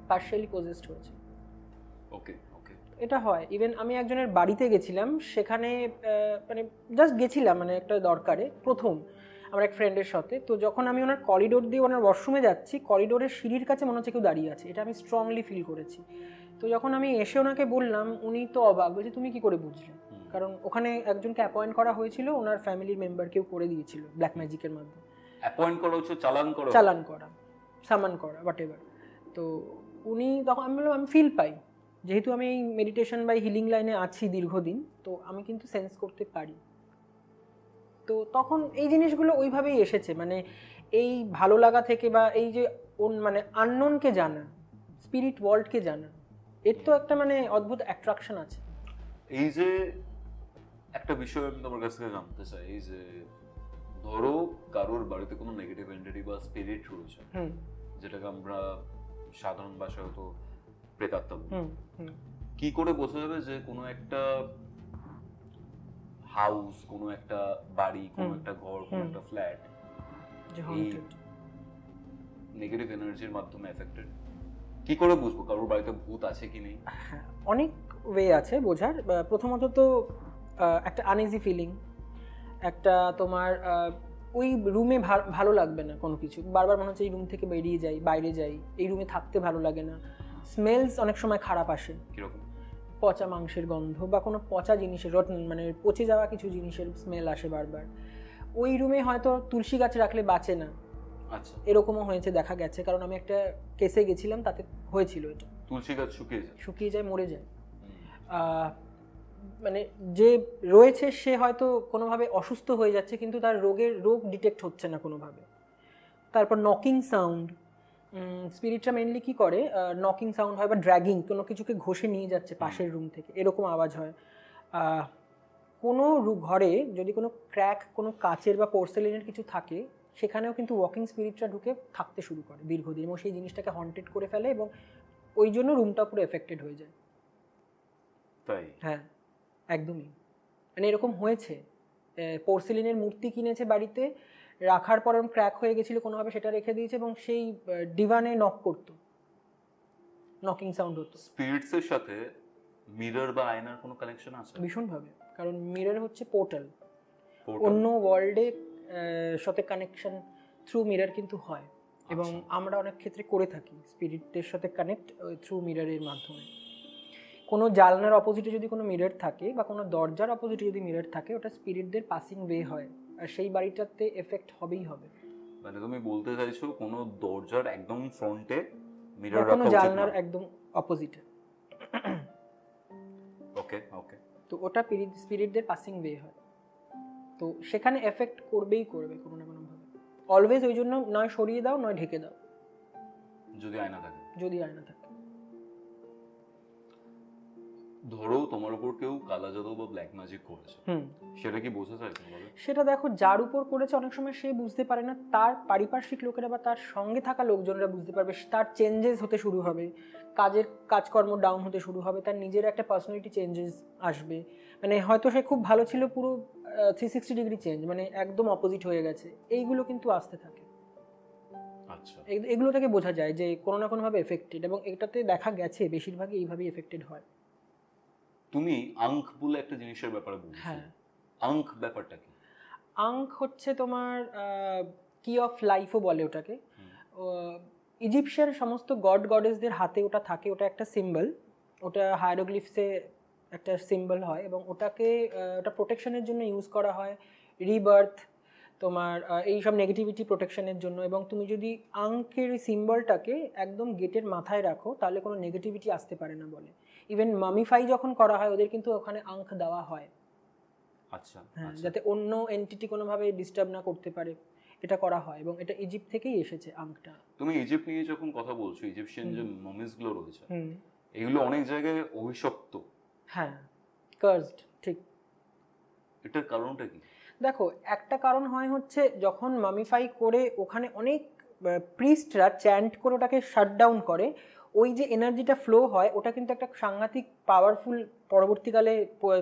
পার্শিয়ালি পজেসড হয়েছে। ওকে, ওকে। এটা হয়। ইভেন আমি একজনের বাড়িতে গেছিলাম, সেখানে মানে জাস্ট গেছিলাম মানে একটা দরকারে, প্রথম আমার এক ফ্রেন্ডের সাথে। তো যখন আমি ওনার করিডোর দিয়ে ওনার ওয়াশরুমে যাচ্ছি, করিডোরের সিঁড়ির কাছে মনে হচ্ছে কেউ দাঁড়িয়ে আছে, এটা আমি স্ট্রংলি ফিল করেছি। তো যখন আমি এসে ওনাকে বললাম, উনি তো অবাক, বলছে তুমি কি করে বুঝলে? কারণ ওখানে একজনকে অ্যাপয়েন্ট করা হয়েছিল, ওনার ফ্যামিলির মেম্বার কেউ করে দিয়েছিল ব্ল্যাক ম্যাজিকের মাধ্যমে। অ্যাপয়েন্ট করা হচ্ছে, চালান করা, সামান করা, হোয়াট এভার। তো উনি তখন, আমি বললাম আমি ফিল পাই, যেহেতু আমি এই মেডিটেশন বা হিলিং লাইনে আছি দীর্ঘদিন, তো আমি কিন্তু সেন্স করতে পারি। তো তখন এই জিনিসগুলো ওইভাবেই এসেছে, মানে এই ভালো লাগা থেকে, বা এই যে মানে আননোনকে জানা, স্পিরিট ওয়ার্ল্ডকে জানা, এর তো একটা মানে অদ্ভুত অ্যাট্রাকশন আছে। এই যে একটা বিষয় আমি তোমার কাছ থেকে জানতে চাই, এই যে ধরো কারোর বাড়িতে কোনো নেগেটিভ এন্টিটি বা স্পিরিট রয়েছে, যেটাকে আমরা সাধারণ ভাষায় হয়তো প্রেতাত্মা বলি, কি করে বোঝা যাবে যে কোনো একটা হাউস, কোনো একটা বাড়ি, কোনো একটা ঘর, কোনো একটা ফ্ল্যাট এই নেগেটিভ এনার্জির মাধ্যমে এফেক্টেড? কি করে বুঝবো কারোর বাড়িতে ভূত আছে কি নেই? অনেক ওয়ে আছে বোঝার। প্রথমত তো একটা আনইজি ফিলিং, একটা তোমার ওই রুমে ভালো লাগবে না কোনো কিছু, বারবার মনে হচ্ছে এই রুম থেকে বেরিয়ে যাই, বাইরে যাই, এই রুমে থাকতে ভালো লাগে না। স্মেলস অনেক সময় খারাপ আসে, কিরকম? পচা মাংসের গন্ধ বা কোনো পচা জিনিসের, মানে পচে যাওয়া কিছু জিনিসের স্মেল আসে বারবার। ওই রুমে হয়তো তুলসী গাছ রাখলে বাঁচে না, আচ্ছা, এরকমও হয়েছে, দেখা গেছে। কারণ আমি একটা কেসে গেছিলাম, তাতে হয়েছিল এটা। তুলসী গাছ শুকিয়ে যায়, মরে যায়। মানে যে রয়েছে সে হয়তো কোনোভাবে অসুস্থ হয়ে যাচ্ছে, কিন্তু তার রোগ ডিটেক্ট হচ্ছে না কোনোভাবে। তারপর নকিং সাউন্ড, স্পিরিটরা মেনলি কি করে, নকিং সাউন্ড হয় বা ড্র্যাগিং, কোনো কিছুকে ঘষে নিয়ে যাচ্ছে পাশের রুম থেকে, এরকম আওয়াজ হয়। কোনো ঘরে যদি কোনো ক্র্যাক, কোনো কাচের বা পোর্সেলিনের কিছু থাকে, সেখানেও কিন্তু ওয়াকিং স্পিরিটরা ঢুকে থাকতে শুরু করে দীর্ঘদিন, এবং সেই জিনিসটাকে হন্টেড করে ফেলে, এবং ওই জন্য রুমটা পুরো এফেক্টেড হয়ে যায়। তাই? হ্যাঁ, একদমই। মানে এরকম হয়েছে, পোর্সেলিনের মূর্তি কিনেছে বাড়িতে, রাখার পর ক্র্যাক হয়ে গেছিলো কোনোভাবে, সেটা রেখে দিয়েছে এবং সেই ডিভানে নক করতো, নকিং সাউন্ড হতো। স্পিরিটস এর সাথে মিরর বা আয়নার কোনো কানেকশন আছে? ভীষণভাবে, কারণ মিরর হচ্ছে পোর্টাল, Portal? অন্য ওয়ার্ল্ডে সাথে কানেকশন থ্রু মিরর কিন্তু হয়, এবং আচ্ছা। আমরা অনেক ক্ষেত্রে করে থাকি স্পিরিটের সাথে কানেক্ট থ্রু মিররের মাধ্যমে। কোনো জানলার অপোজিটে যদি কোনো মিরর থাকে বা কোনো দরজার অপোজিটে যদি মিরর থাকে, ওটা স্পিরিটদের পাসিং ওয়ে হয়, আর সেই বাড়িটাতে এফেক্ট হবেই হবে। মানে তুমি বলতে চাইছো কোনো দরজার একদম ফ্রন্টে বা মিরর কোনো রাখা উচিত জানলার না? একদম অপোজিটে। ওকে ওকে। তো ওটা স্পিরিটদের পাসিং ওয়ে হয়, তো সেখানে এফেক্ট করবেই করবে কোনো না কোনোভাবে। অলওয়েজ ওই জন্য নয় সরিয়ে দাও নয় ঢেকে দাও, যদি আয়না থাকে। যদি আয়না থাকে। ধরো তোমার উপর কেউ কালা জাদু বা ব্ল্যাক ম্যাজিক করেছে, সেটা কি বোঝা যায় কোনোভাবে? সেটা দেখো, যার উপর করেছে অনেক সময় সে বুঝতে পারে না, তার পারিপার্শ্বিক লোকেরা বা তার সঙ্গে থাকা লোকজনরা বুঝতে পারবে, তার চেঞ্জেস হতে শুরু হবে, কাজকর্ম ডাউন হতে শুরু হবে, তার নিজের একটা পার্সোনালিটি চেঞ্জেস আসবে। মানে হয়তো সে খুব ভালো ছিল, পুরো 360 ডিগ্রি চেঞ্জ, মানে একদম অপোজিট হয়ে গেছে, এইগুলো কিন্তু আসতে থাকে। আচ্ছা। এগুলো থেকে বোঝা যায় যে কোনো না কোনোভাবে এফেক্টেড, এবং এটাতে দেখা গেছে বেশিরভাগই এইভাবেই এফেক্টেড হয়। তুমি আঙ্ক বলে একটা জিনিসের ব্যাপারে বলছো। হ্যাঁ, আঙ্ক ব্যাপারটা কি? আঙ্ক হচ্ছে তোমার কি অফ লাইফও বলে ওটাকে। ইজিপশিয়ান সমস্ত গড গডেসদের হাতে ওটা থাকে, ওটা একটা সিম্বল, ওটা হায়ারোগ্লিফসে একটা সিম্বল হয়, এবং ওটাকে ওটা প্রোটেকশনের জন্য ইউজ করা হয়, রিবার্থ, তোমার এইসব নেগেটিভিটি প্রোটেকশনের জন্য। এবং তুমি যদি আঙ্কের সিম্বলটাকে একদম গেটের মাথায় রাখো, তাহলে কোনো নেগেটিভিটি আসতে পারে না বলে। ইভেন মামিফাই যখন করা হয়, ওদের কিন্তু ওখানে আঙ্ক দেওয়া হয়। আচ্ছা। হ্যাঁ, যাতে অন্য এন্টিটি কোনোভাবে ডিস্টার্ব না করতে পারে, এটা করা হয়, এবং এটা ইজিপ্ট থেকেই এসেছে আঙ্কটা। তুমি ইজিপ্ট নিয়ে যখন কথা বলছো, ইজিপশিয়ান যে মমিস গুলো রয়েছে, হুম, এগুলো অনেক জায়গায় অভিশপ্ত। হ্যাঁ, কার্সড, ঠিক। এটার কারণটা কি? দেখো, একটা কারণ হয় হচ্ছে যখন মামিফাই করে ওখানে অনেক প্রিস্টরা চ্যান্ট করে ওটাকে শাটডাউন করে, ওই যে এনার্জিটা ফ্লো হয়, ওটা কিন্তু একটা সাংঘাতিক পাওয়ারফুল পরবর্তীকালে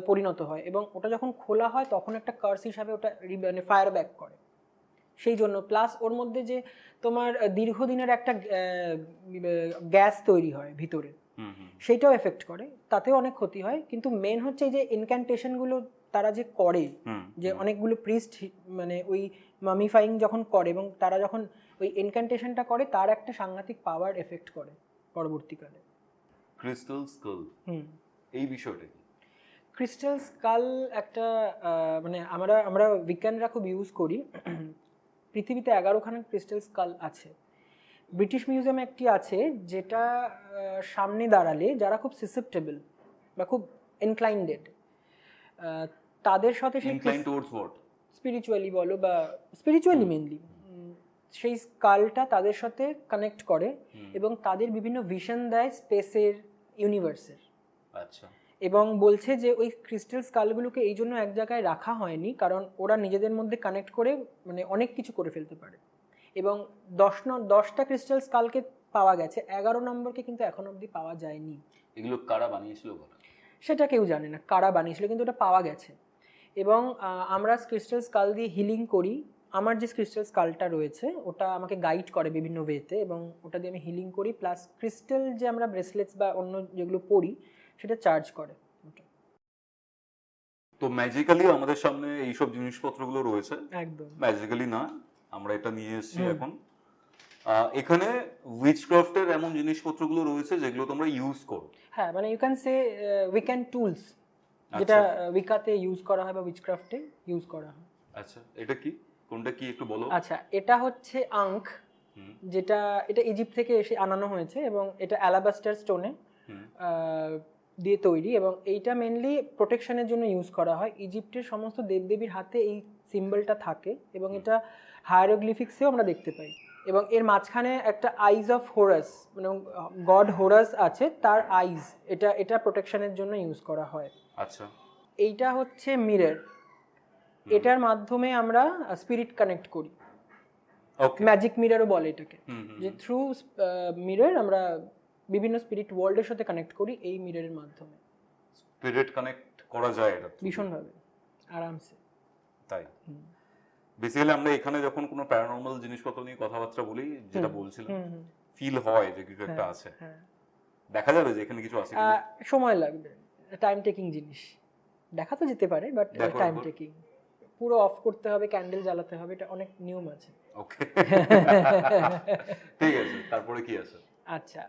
পরিণত হয়, এবং ওটা যখন খোলা হয় তখন একটা কার্স হিসাবে ওটা মানে ফায়ার ব্যাক করে। সেই জন্য প্লাস ওর মধ্যে যে তোমার দীর্ঘদিনের একটা গ্যাস তৈরি হয় ভিতরে, সেইটাও এফেক্ট করে, তাতেও অনেক ক্ষতি হয়। কিন্তু মেন হচ্ছে এই যে ইনক্যান্টেশনগুলো তারা যে করে, যে অনেকগুলো প্রিস্ট মানে ওই মামিফাইং যখন করে, এবং তারা যখন ওই ইনক্যান্টেশনটা করে, তার একটা সাংঘাতিক পাওয়ার এফেক্ট করে পরবর্তীকালে। ক্রিস্টাল স্কাল, এই বিষয়টা কি? ক্রিস্টাল স্কাল একটা মানে আমরা বিজ্ঞানীরা খুব ইউজ করি। পৃথিবীতে 11খানা ক্রিস্টাল স্কাল আছে। ব্রিটিশ মিউজিয়ামে একটি আছে, যেটা সামনে দাঁড়ালে যারা খুব সাসেপ্টেবল বা খুব ইনক্লাইন্ডেড, তাদের সাথে সেই ইনক্লাইন টুয়ার্ডস হোয়াট? স্পিরিচুয়ালি বলো বা স্পিরিচুয়ালি মেনলি, সেই স্কালটা তাদের সাথে কানেক্ট করে, এবং তাদের বিভিন্ন ভিশন দেয় স্পেসের, ইউনিভার্সের। আচ্ছা। এবং বলছে যে ওই ক্রিস্টাল স্কালগুলোকে এই জন্য এক জায়গায় রাখা হয়নি, কারণ ওরা নিজেদের মধ্যে কানেক্ট করে মানে অনেক কিছু করে ফেলতে পারে। এবং 10টা ক্রিস্টাল স্কালকে পাওয়া গেছে, 11 নম্বরকে কিন্তু এখন অবধি পাওয়া যায়নি। এগুলো কারা বানিয়েছিল বলো? সেটা কেউ জানে না কারা বানিয়েছিল, কিন্তু ওটা পাওয়া গেছে। এবং আমরা ক্রিস্টাল স্কাল দিয়ে হিলিং করি। আমার যে ক্রিস্টাল স্কালটা রয়েছে ওটা আমাকে গাইড করে বিভিন্ন ওয়েতে, এবং ওটা দিয়ে আমি হিলিং করি, প্লাস ক্রিস্টাল যে আমরা ব্রেসলেটস বা অন্য যেগুলো পরি সেটা চার্জ করে। তো ম্যাজিক্যালি আমাদের সামনে এইসব জিনিসপত্রগুলো রয়েছে, একদম ম্যাজিক্যালি না, আমরা এটা নিয়ে এসেছি এখন। এখানে উইচক্রাফটের এমন জিনিসপত্রগুলো রয়েছে যেগুলো তোমরা ইউজ করো। হ্যাঁ, মানে you can say weekend tools, যেটা উইকাতে ইউজ করা হয় বা উইচক্রাফটে ইউজ করা হয়। আচ্ছা, এটা কি, কোনটা কি একটু বলো? আচ্ছা, এটা হচ্ছে আঙ্ক, এটা ইজিপ্ট থেকে এসে আনানো হয়েছে, এবং এটা অ্যালাবাস্টার স্টোনে দিয়ে তৈরি, এবং এইটা মেনলি প্রোটেকশনের জন্য ইউজ করা হয়। ইজিপ্টের সমস্ত দেবদেবীর হাতে এই সিম্বলটা থাকে, এবং এটা হায়ারোগ্লিফিক্সেও আমরা দেখতে পাই। এবং এর মাঝখানে একটা আইজ অফ হোরাস, মানে গড হোরাস আছে, তার আইজ, এটা প্রোটেকশনের জন্য ইউজ করা হয়। আচ্ছা। এইটা হচ্ছে মিরর, এটার মাধ্যমে আমরা স্পিরিট কানেক্ট করি, ম্যাজিক মিররও বলে এটাকে, যে থ্রু মিরর আমরা বিভিন্ন স্পিরিট ওয়ার্ল্ডের সাথে কানেক্ট করি এই মিররের মাধ্যমে। স্পিরিট কানেক্ট করা যায় এটা ভীষণভাবে, আরামসে। তাই বেসিক্যালি আমরা এখানে যখন কোনো প্যারানর্মাল জিনিসপত্র নিয়ে কথাবার্তা বলি, যেটা বলছিলাম, ফিল হয় যে কিছু একটা আছে। দেখা যাবে যে এখানে কিছু আছে কিনা? সময় লাগবে, টাইম টেকিং জিনিস। দেখা তো যেতে পারে, বাট দেখার টাইম পর? টেকিং। পুরো অফ করতে হবে, ক্যান্ডেল জ্বালাতে হবে, এটা অনেক নিয়ম আছে। ওকে, ঠিক আছে, তারপরে কি আছে? আচ্ছা,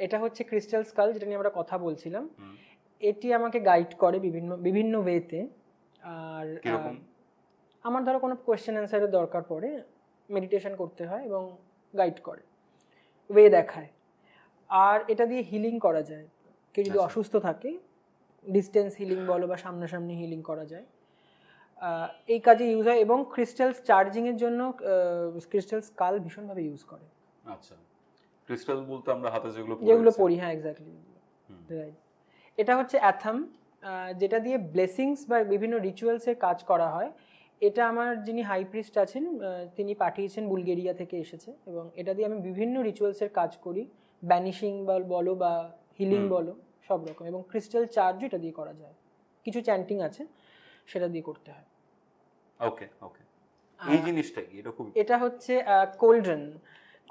এটা হচ্ছে ক্রিস্টাল স্কাল, যেটা নিয়ে আমরা কথা বলছিলাম। হুম, এটি আমাকে গাইড করে বিভিন্ন বিভিন্ন ওয়েতে। আর কিরকম? আমার ধরো কোনো কোয়েশ্চেন অ্যান্সারের দরকার পড়ে, মেডিটেশন করতে হয় এবং গাইড করে, ওয়ে দেখায়। আর এটা দিয়ে হিলিং করা যায়। কেউ যদি আচ্ছা। অসুস্থ থাকে, ডিস্টেন্স হিলিং বলো বা সামনাসামনি হিলিং করা যায়। এই কাজে ইউজ হয়, এবং ক্রিস্টাল চার্জিংয়ের জন্য ক্রিস্টাল স্কাল ভীষণভাবে ইউজ করে। আচ্ছা, ক্রিস্টাল বলতে আমরা হাতে যেগুলো যেগুলো পড়ি? পড়ি, হ্যাঁ, এক্স্যাক্টলি, রাইট। এটা হচ্ছে অ্যাথাম, যেটা দিয়ে ব্লেসিংস বা বিভিন্ন রিচুয়ালসের কাজ করা হয়। এটা আমার যিনি হাই প্রিস্ট আছেন, তিনি পাঠিয়েছেন, বুলগেরিয়া থেকে এসেছে, এবং এটা দিয়ে আমি বিভিন্ন রিচুয়ালসের কাজ করি, ব্যানিশিং বলো বা হিলিং বলো, সব রকম। এবং ক্রিস্টাল চার্জও এটা দিয়ে করা যায়, কিছু চ্যান্টিং আছে, সেটা দিয়ে করতে হয়। ওকে ওকে, এই জিনিসটা কি? এটা খুব, এটা হচ্ছে কোল্ড্রেন।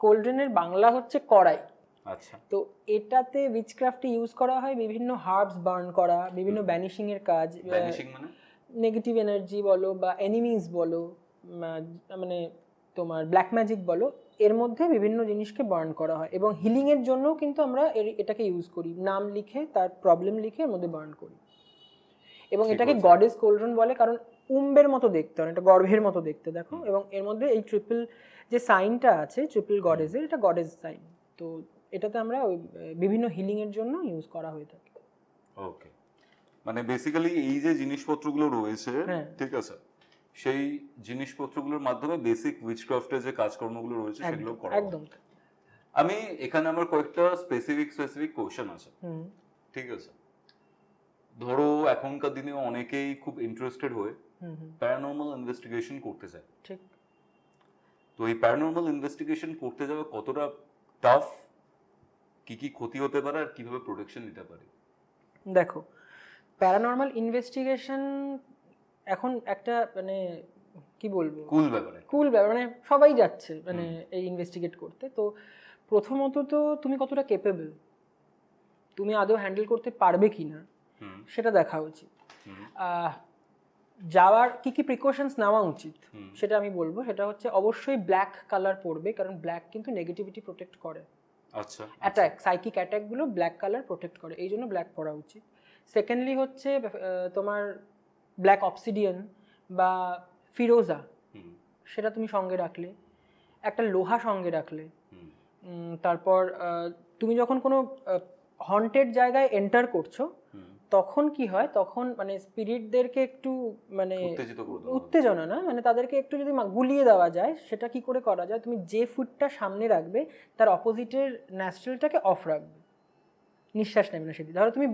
কোল্ড্রেনের বাংলা হচ্ছে কড়াই। আচ্ছা, তো এটাতে উইচক্রাফটে ইউজ করা হয় বিভিন্ন হার্বস বার্ন করা, বিভিন্ন ব্যানিশিং এর কাজ, ভ্যানিশিং মানে? নেগেটিভ এনার্জি বলো বা এনিমিজ বলো, মানে তোমার ব্ল্যাক ম্যাজিক বলো, এর মধ্যে বিভিন্ন জিনিসকে বার্ন করা হয়। এবং হিলিং এর জন্যও কিন্তু আমরা এটাকে ইউজ করি, নাম লিখে, তার প্রবলেম লিখে এর মধ্যে বার্ন করি। এবং ঠিক এটাকে আছে। গডেস কোল্ড্রন বলে, কারণ উম্বের মতো দেখতে হয়, এটা গর্ভের মতো দেখতে, দেখো। এবং এর মধ্যে এই ট্রিপল যে সাইনটা আছে, ট্রিপল গডেসের, এটা গডেস সাইন। তো এটাতে আমরা বিভিন্ন হিলিং এর জন্য ইউজ করা হয়ে থাকে। ওকে, মানে বেসিক্যালি এই যে জিনিসপত্রগুলো রয়েছে, হ্যাঁ। ঠিক আছে, সেই জিনিসপত্রগুলোর মাধ্যমে বেসিক উইচক্রাফটের যে কাজকর্মগুলো রয়েছে সেগুলো করা হয়। একদম। আমি এখানে আমার কয়েকটা স্পেসিফিক কোশ্চেন আছে, হুম, ঠিক আছে? ধরো এখনকার দিনে অনেকেই খুব ইন্টারেস্টেড হয়ে হুম, হুম, প্যারানর্মাল ইনভেস্টিগেশন করতে চায়। ঠিক। তো এই প্যারানর্মাল ইনভেস্টিগেশন করতে যাওয়া কতটা টাফ, কি কি ক্ষতি হতে পারে, আর কিভাবে প্রোটেকশন নিতে পারে? দেখো, প্যারানর্মাল ইনভেস্টিগেশন এখন একটা, মানে কি বলবো, কুল ব্যাপারে। কুল ব্যাপার, মানে সবাই যাচ্ছে মানে এই ইনভেস্টিগেট করতে। তো প্রথমত তো তুমি কতটা কেপেবল, তুমি আদৌ হ্যান্ডেল করতে পারবে কি না, হুম, সেটা দেখা উচিত। হুম, যাওয়ার কি কি প্রিকশনস নেওয়া উচিত হুম। সেটা আমি বলবো। সেটা হচ্ছে অবশ্যই ব্ল্যাক কালার পরবে, কারণ ব্ল্যাক কিন্তু নেগেটিভিটি প্রোটেক্ট করে। আচ্ছা, অ্যাটাক, সাইকিক অ্যাটাকগুলো ব্ল্যাক কালার প্রোটেক্ট করে, এই জন্য ব্ল্যাক পরা উচিত। সেকেন্ডলি হচ্ছে তোমার ব্ল্যাক অবসিডিয়ান বা ফিরোজা, হুম, সেটা তুমি সঙ্গে রাখলে, একটা লোহা সঙ্গে রাখলে। হুম, তারপর তুমি যখন কোনো হন্টেড জায়গায় এন্টার করছো, হুম। তখন কি হয়, তখন মানে স্পিরিটদেরকে একটু মানে উত্তেজিত করে দেওয়া হবে। উত্তেজনা না, মানে তাদেরকে একটু যদি গুলিয়ে দেওয়া যায়, সেটা কি করে করা যায়, তুমি যে ফুটটা সামনে রাখবে তার অপোজিটের ন্যাস্ট্রেলটাকে অফ রাখবে, নিঃশ্বাস নেবে না সেটি। ধরো তুমি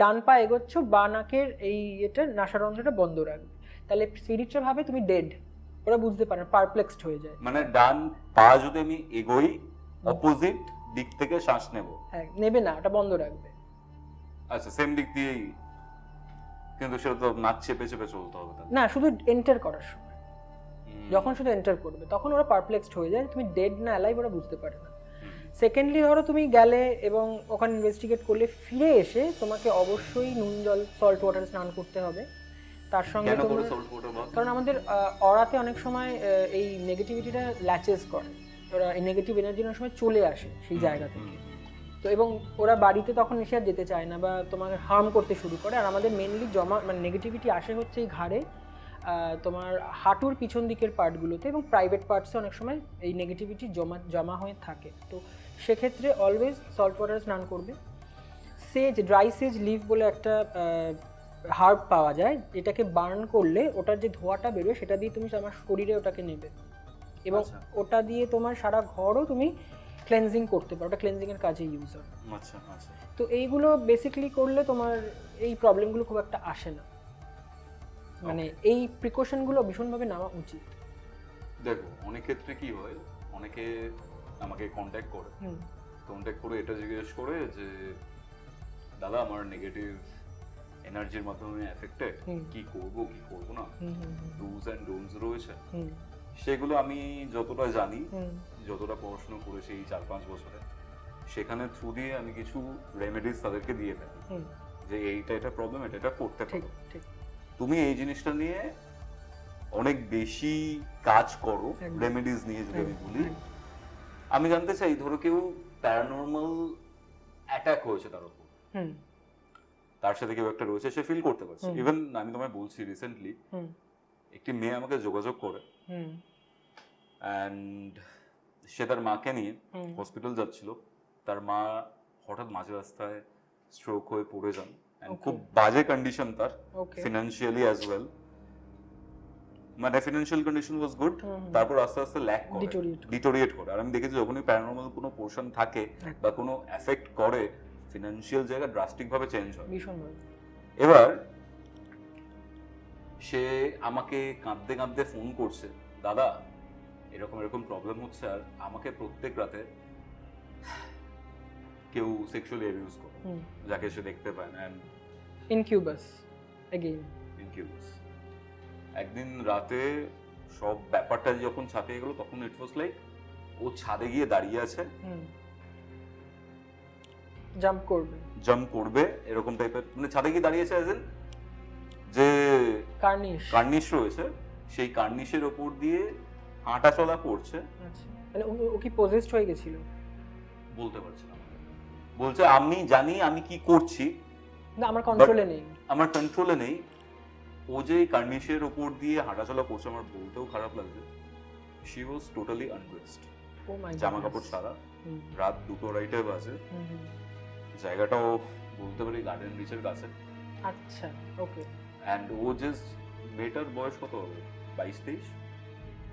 ডান পা এগোচ্ছ, বা নাকের এই এটা নাসারন্ধ্রটা বন্ধ রাখবে, তাহলে স্পিরিটটা ভাবে তুমি ডেড, ওরা বুঝতে পারে, পারপ্লেক্সড হয়ে যায়। মানে ডান পা যদি আমি এগোই, অপোজিট দিক থেকে শ্বাস নেব। হ্যাঁ, নেবে না, ওটা বন্ধ রাখবে। আচ্ছা, সেম দিক দিয়েই, কিন্তু সেটা তো নাক চেপে চেপে চলতে হবে তাহলে। না, শুধু এন্টার করার সময়, যখন শুধু এন্টার করবে তখন ওরা পারপ্লেক্সড হয়ে যায়, তুমি ডেড না অ্যালাইভ ওরা বুঝতে পারে না। সেকেন্ডলি ধরো তুমি গেলে এবং ওখানে ইনভেস্টিগেট করলে, ফিরে এসে তোমাকে অবশ্যই নুন জল, সল্ট ওয়াটারে স্নান করতে হবে। তার সঙ্গে কেন করে তোমার, সল্ট ওয়াটার বাথ? কারণ আমাদের অরাতে অনেক সময় এই নেগেটিভিটিটা ল্যাচেস করে, ওরা এই নেগেটিভ এনার্জি অনেক সময় চলে আসে সেই জায়গা থেকে। তো এবং ওরা বাড়িতে তখন এসে আর যেতে চায় না, বা তোমাকে হার্ম করতে শুরু করে। আর আমাদের মেনলি জমা, মানে নেগেটিভিটি আসে হচ্ছে এই ঘাড়ে, তোমার হাঁটুর পিছন দিকের পার্টগুলোতে, এবং প্রাইভেট পার্টসে অনেক সময় এই নেগেটিভিটি জমা হয়ে থাকে। তো সেক্ষেত্রে অলওয়েজ সল্ট ওয়াটারে স্নান করবে। সেজ, ড্রাই সেজ লিভ বলে একটা হার্ব পাওয়া যায়, এটাকে বার্ন করলে ওটার যে ধোঁয়াটা বেরোয়, সেটা দিয়ে তুমি আমার শরীরে ওটাকে নেবে, এবং আচ্ছা। ওটা দিয়ে তোমার সারা ঘরও তুমি ক্লেনজিং করতে পারো, ওটা ক্লেনজিংয়ের কাজে ইউজ হয়। আচ্ছা আচ্ছা। তো এইগুলো বেসিক্যালি করলে তোমার এই প্রবলেমগুলো খুব একটা আসে না, মানে এই প্রিকশনগুলো ভীষণভাবে নেওয়া উচিত। দেখো, অনেক ক্ষেত্রে কি হয়, অনেকে আমাকে কন্ট্যাক্ট করে এটা জিজ্ঞেস করে যে দাদা আমার নেগেটিভ এনার্জির মাধ্যমে এফেক্টেড, কি করব কি করব না, ডুজ এন্ড ডোন্টস রয়েছে। সেগুলো আমি যতটা জানি, যতটা পড়াশোনা করেছি এই 4-5 বছরে, সেখানে থ্রু দিয়ে আমি কিছু রেমেডিস তাদেরকে দিয়ে থাকি হুম, যে এটা প্রবলেম, এটা করতে ঠিক পারো। ঠিক। তুমি এই জিনিসটা নিয়ে অনেক বেশি কাজ করো, একদম। রেমেডিস নিয়ে যদি আমি একদম, বলি। একদম। আমি জানতে চাই, ধরো কেউ প্যারানর্মাল অ্যাটাক হয়েছে তার উপর, হুম, তার সাথে কেউ একটা রয়েছে, সে ফিল করতে পারছে। হুম। ইভেন আমি তোমায় বলছি, রিসেন্টলি হুম, একটি মেয়ে আমাকে যোগাযোগ করে, হুম, অ্যান্ড সে তার মাকে নিয়ে হুম। হসপিটাল যাচ্ছিল। তার মা হঠাৎ মাঝ রাস্তায় স্ট্রোক হয়ে পড়ে যান, and Okay. খুব বাজে কন্ডিশন তার, Okay. Financially as well. মানে ফিনান্সিয়াল কন্ডিশন ওয়াজ গুড, হুম, হুম। তারপর আস্তে আস্তে ল্যাক করে, Deteriorate করে। ডিটোরিয়েট করে। আর আমি দেখেছি যখনই প্যারানর্মাল কোনো পোর্শন থাকে একদম। বা কোনো এফেক্ট করে, ফিনান্সিয়াল জায়গা ড্রাস্টিক ভাবে চেঞ্জ হয়। ভীষণভাবে। এবার সে আমাকে কাঁদতে কাঁদতে ফোন করছে, দাদা এরকম এরকম প্রবলেম হচ্ছে, আর আমাকে প্রত্যেক রাতে কেউ সেক্সুয়ালি অ্যাবিউজ করে, হুম। যাকে সে দেখতে পায় না, অ্যান্ড ইনকিউবাস এগেইন। ইনকিউবাস। একদিন রাতে সব ব্যাপারটা যখন ছাপিয়ে গেল, তখন ইট ওয়াজ লাইক ও ছাদে গিয়ে দাঁড়িয়ে আছে, হুম। জাম্প করবে। জাম্প করবে এরকম টাইপের, মানে ছাদে গিয়ে দাঁড়িয়েছে অ্যাজ ইন যে কার্নিশ। কার্নিশ রয়েছে, সেই কার্নিশের ওপর দিয়ে হাঁটা চলা করছে। আচ্ছা, মানে ও কি পজেসড হয়ে গেছিল? বলতে পারছি না। বলছে আমি জানি আমি কি করছি, না, আমার কন্ট্রোলে নেই। আমার কন্ট্রোলে নেই। ও যে কার্নিশের ওপর দিয়ে হাঁটাচলা করছে, আমার বলতেও খারাপ লাগছে। She was totally undressed, oh my god. জামা কাপড় ছাড়া। হুম, রাত 2:30 বাজে। হুম, হুম। জায়গাটাও বলতে পারি গার্ডেন রিচের কাছে। আচ্ছা, ওকে। অ্যান্ড ও জাস্ট, মেয়েটার বয়স কত হবে, 22-23,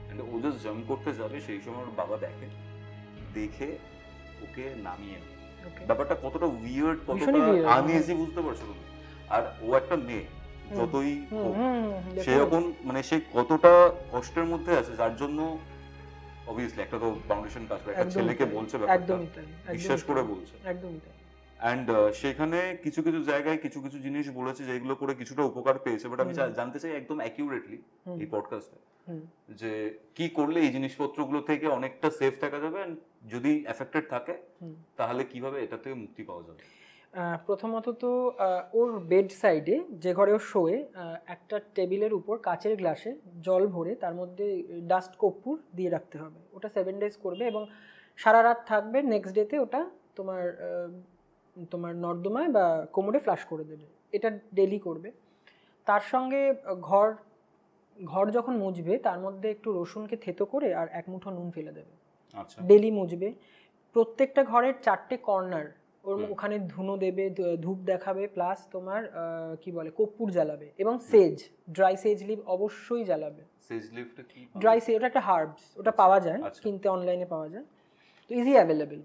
অ্যান্ড ও জাস্ট জাম্প করতে যাবে, সেই সময় ওর বাবা দেখে ওকে নামিয়ে নেয়। ওকে। ব্যাপারটা কতটা উইয়ার্ড, কতটা ভীষণই weird, আনইজি, বুঝতে পারছো তুমি? আর ও একটা মেয়ে, যতই হুম, হোক, হুম, সে যখন মানে সে কতটা কষ্টের মধ্যে আছে, যার জন্য অবভিয়াসলি একটা তো ফাউন্ডেশন কাজ করে, একটা একদমই ছেলেকে তাই, বলছে ব্যাপারটা, একদমই তাই, বিশ্বাস একদমই করে তাই, বলছে। একদমই তাই। অ্যান্ড সেখানে কিছু কিছু জায়গায় কিছু কিছু জিনিস বলেছে যেগুলো করে কিছুটা উপকার পেয়েছে, বাট আমি জানতে চাই একদম অ্যাকিউরেটলি এই পডকাস্টে, হুম। যে কি করলে এই জিনিসপত্রগুলো থেকে অনেকটা সেফ থাকা যাবে, and যদি এফেক্টেড থাকে তাহলে কিভাবে এটা থেকে মুক্তি পাওয়া যাবে? প্রথমত তো ওর বেড সাইডে, যে ঘরে ও শোয়ে, একটা টেবিলের উপর কাচের গ্লাসে জল ভরে তার মধ্যে ডাস্ট কর্পূর দিয়ে রাখতে হবে। ওটা 7 days করবে এবং সারা রাত থাকবে। নেক্সট ডেতে ওটা তোমার নর্দমায় বা কোমরে ফ্লাশ করে দেবে। এটা ডেলি করবে। তার সঙ্গে ঘর যখন মুছবে, তার মধ্যে একটু রসুনকে থেতো করে আর 1 মুঠো নুন ফেলে দেবে। আচ্ছা। ডেলি মুছবে। প্রত্যেকটা ঘরের 4টে কর্নার ওখানে ধুনো দেবে, ধূপ দেখাবে, প্লাস তোমার কি বলে কর্পূর জ্বালাবে, এবং সেজ, ড্রাই সেজ লিভ অবশ্যই জ্বালাবে। সেজ লিফটা কি? ড্রাই সেজ, ওটা একটা হার্বস, ওটা পাওয়া যায়, কিনতে অনলাইনে পাওয়া যায়, তো ইজি অ্যাভেলেবেল,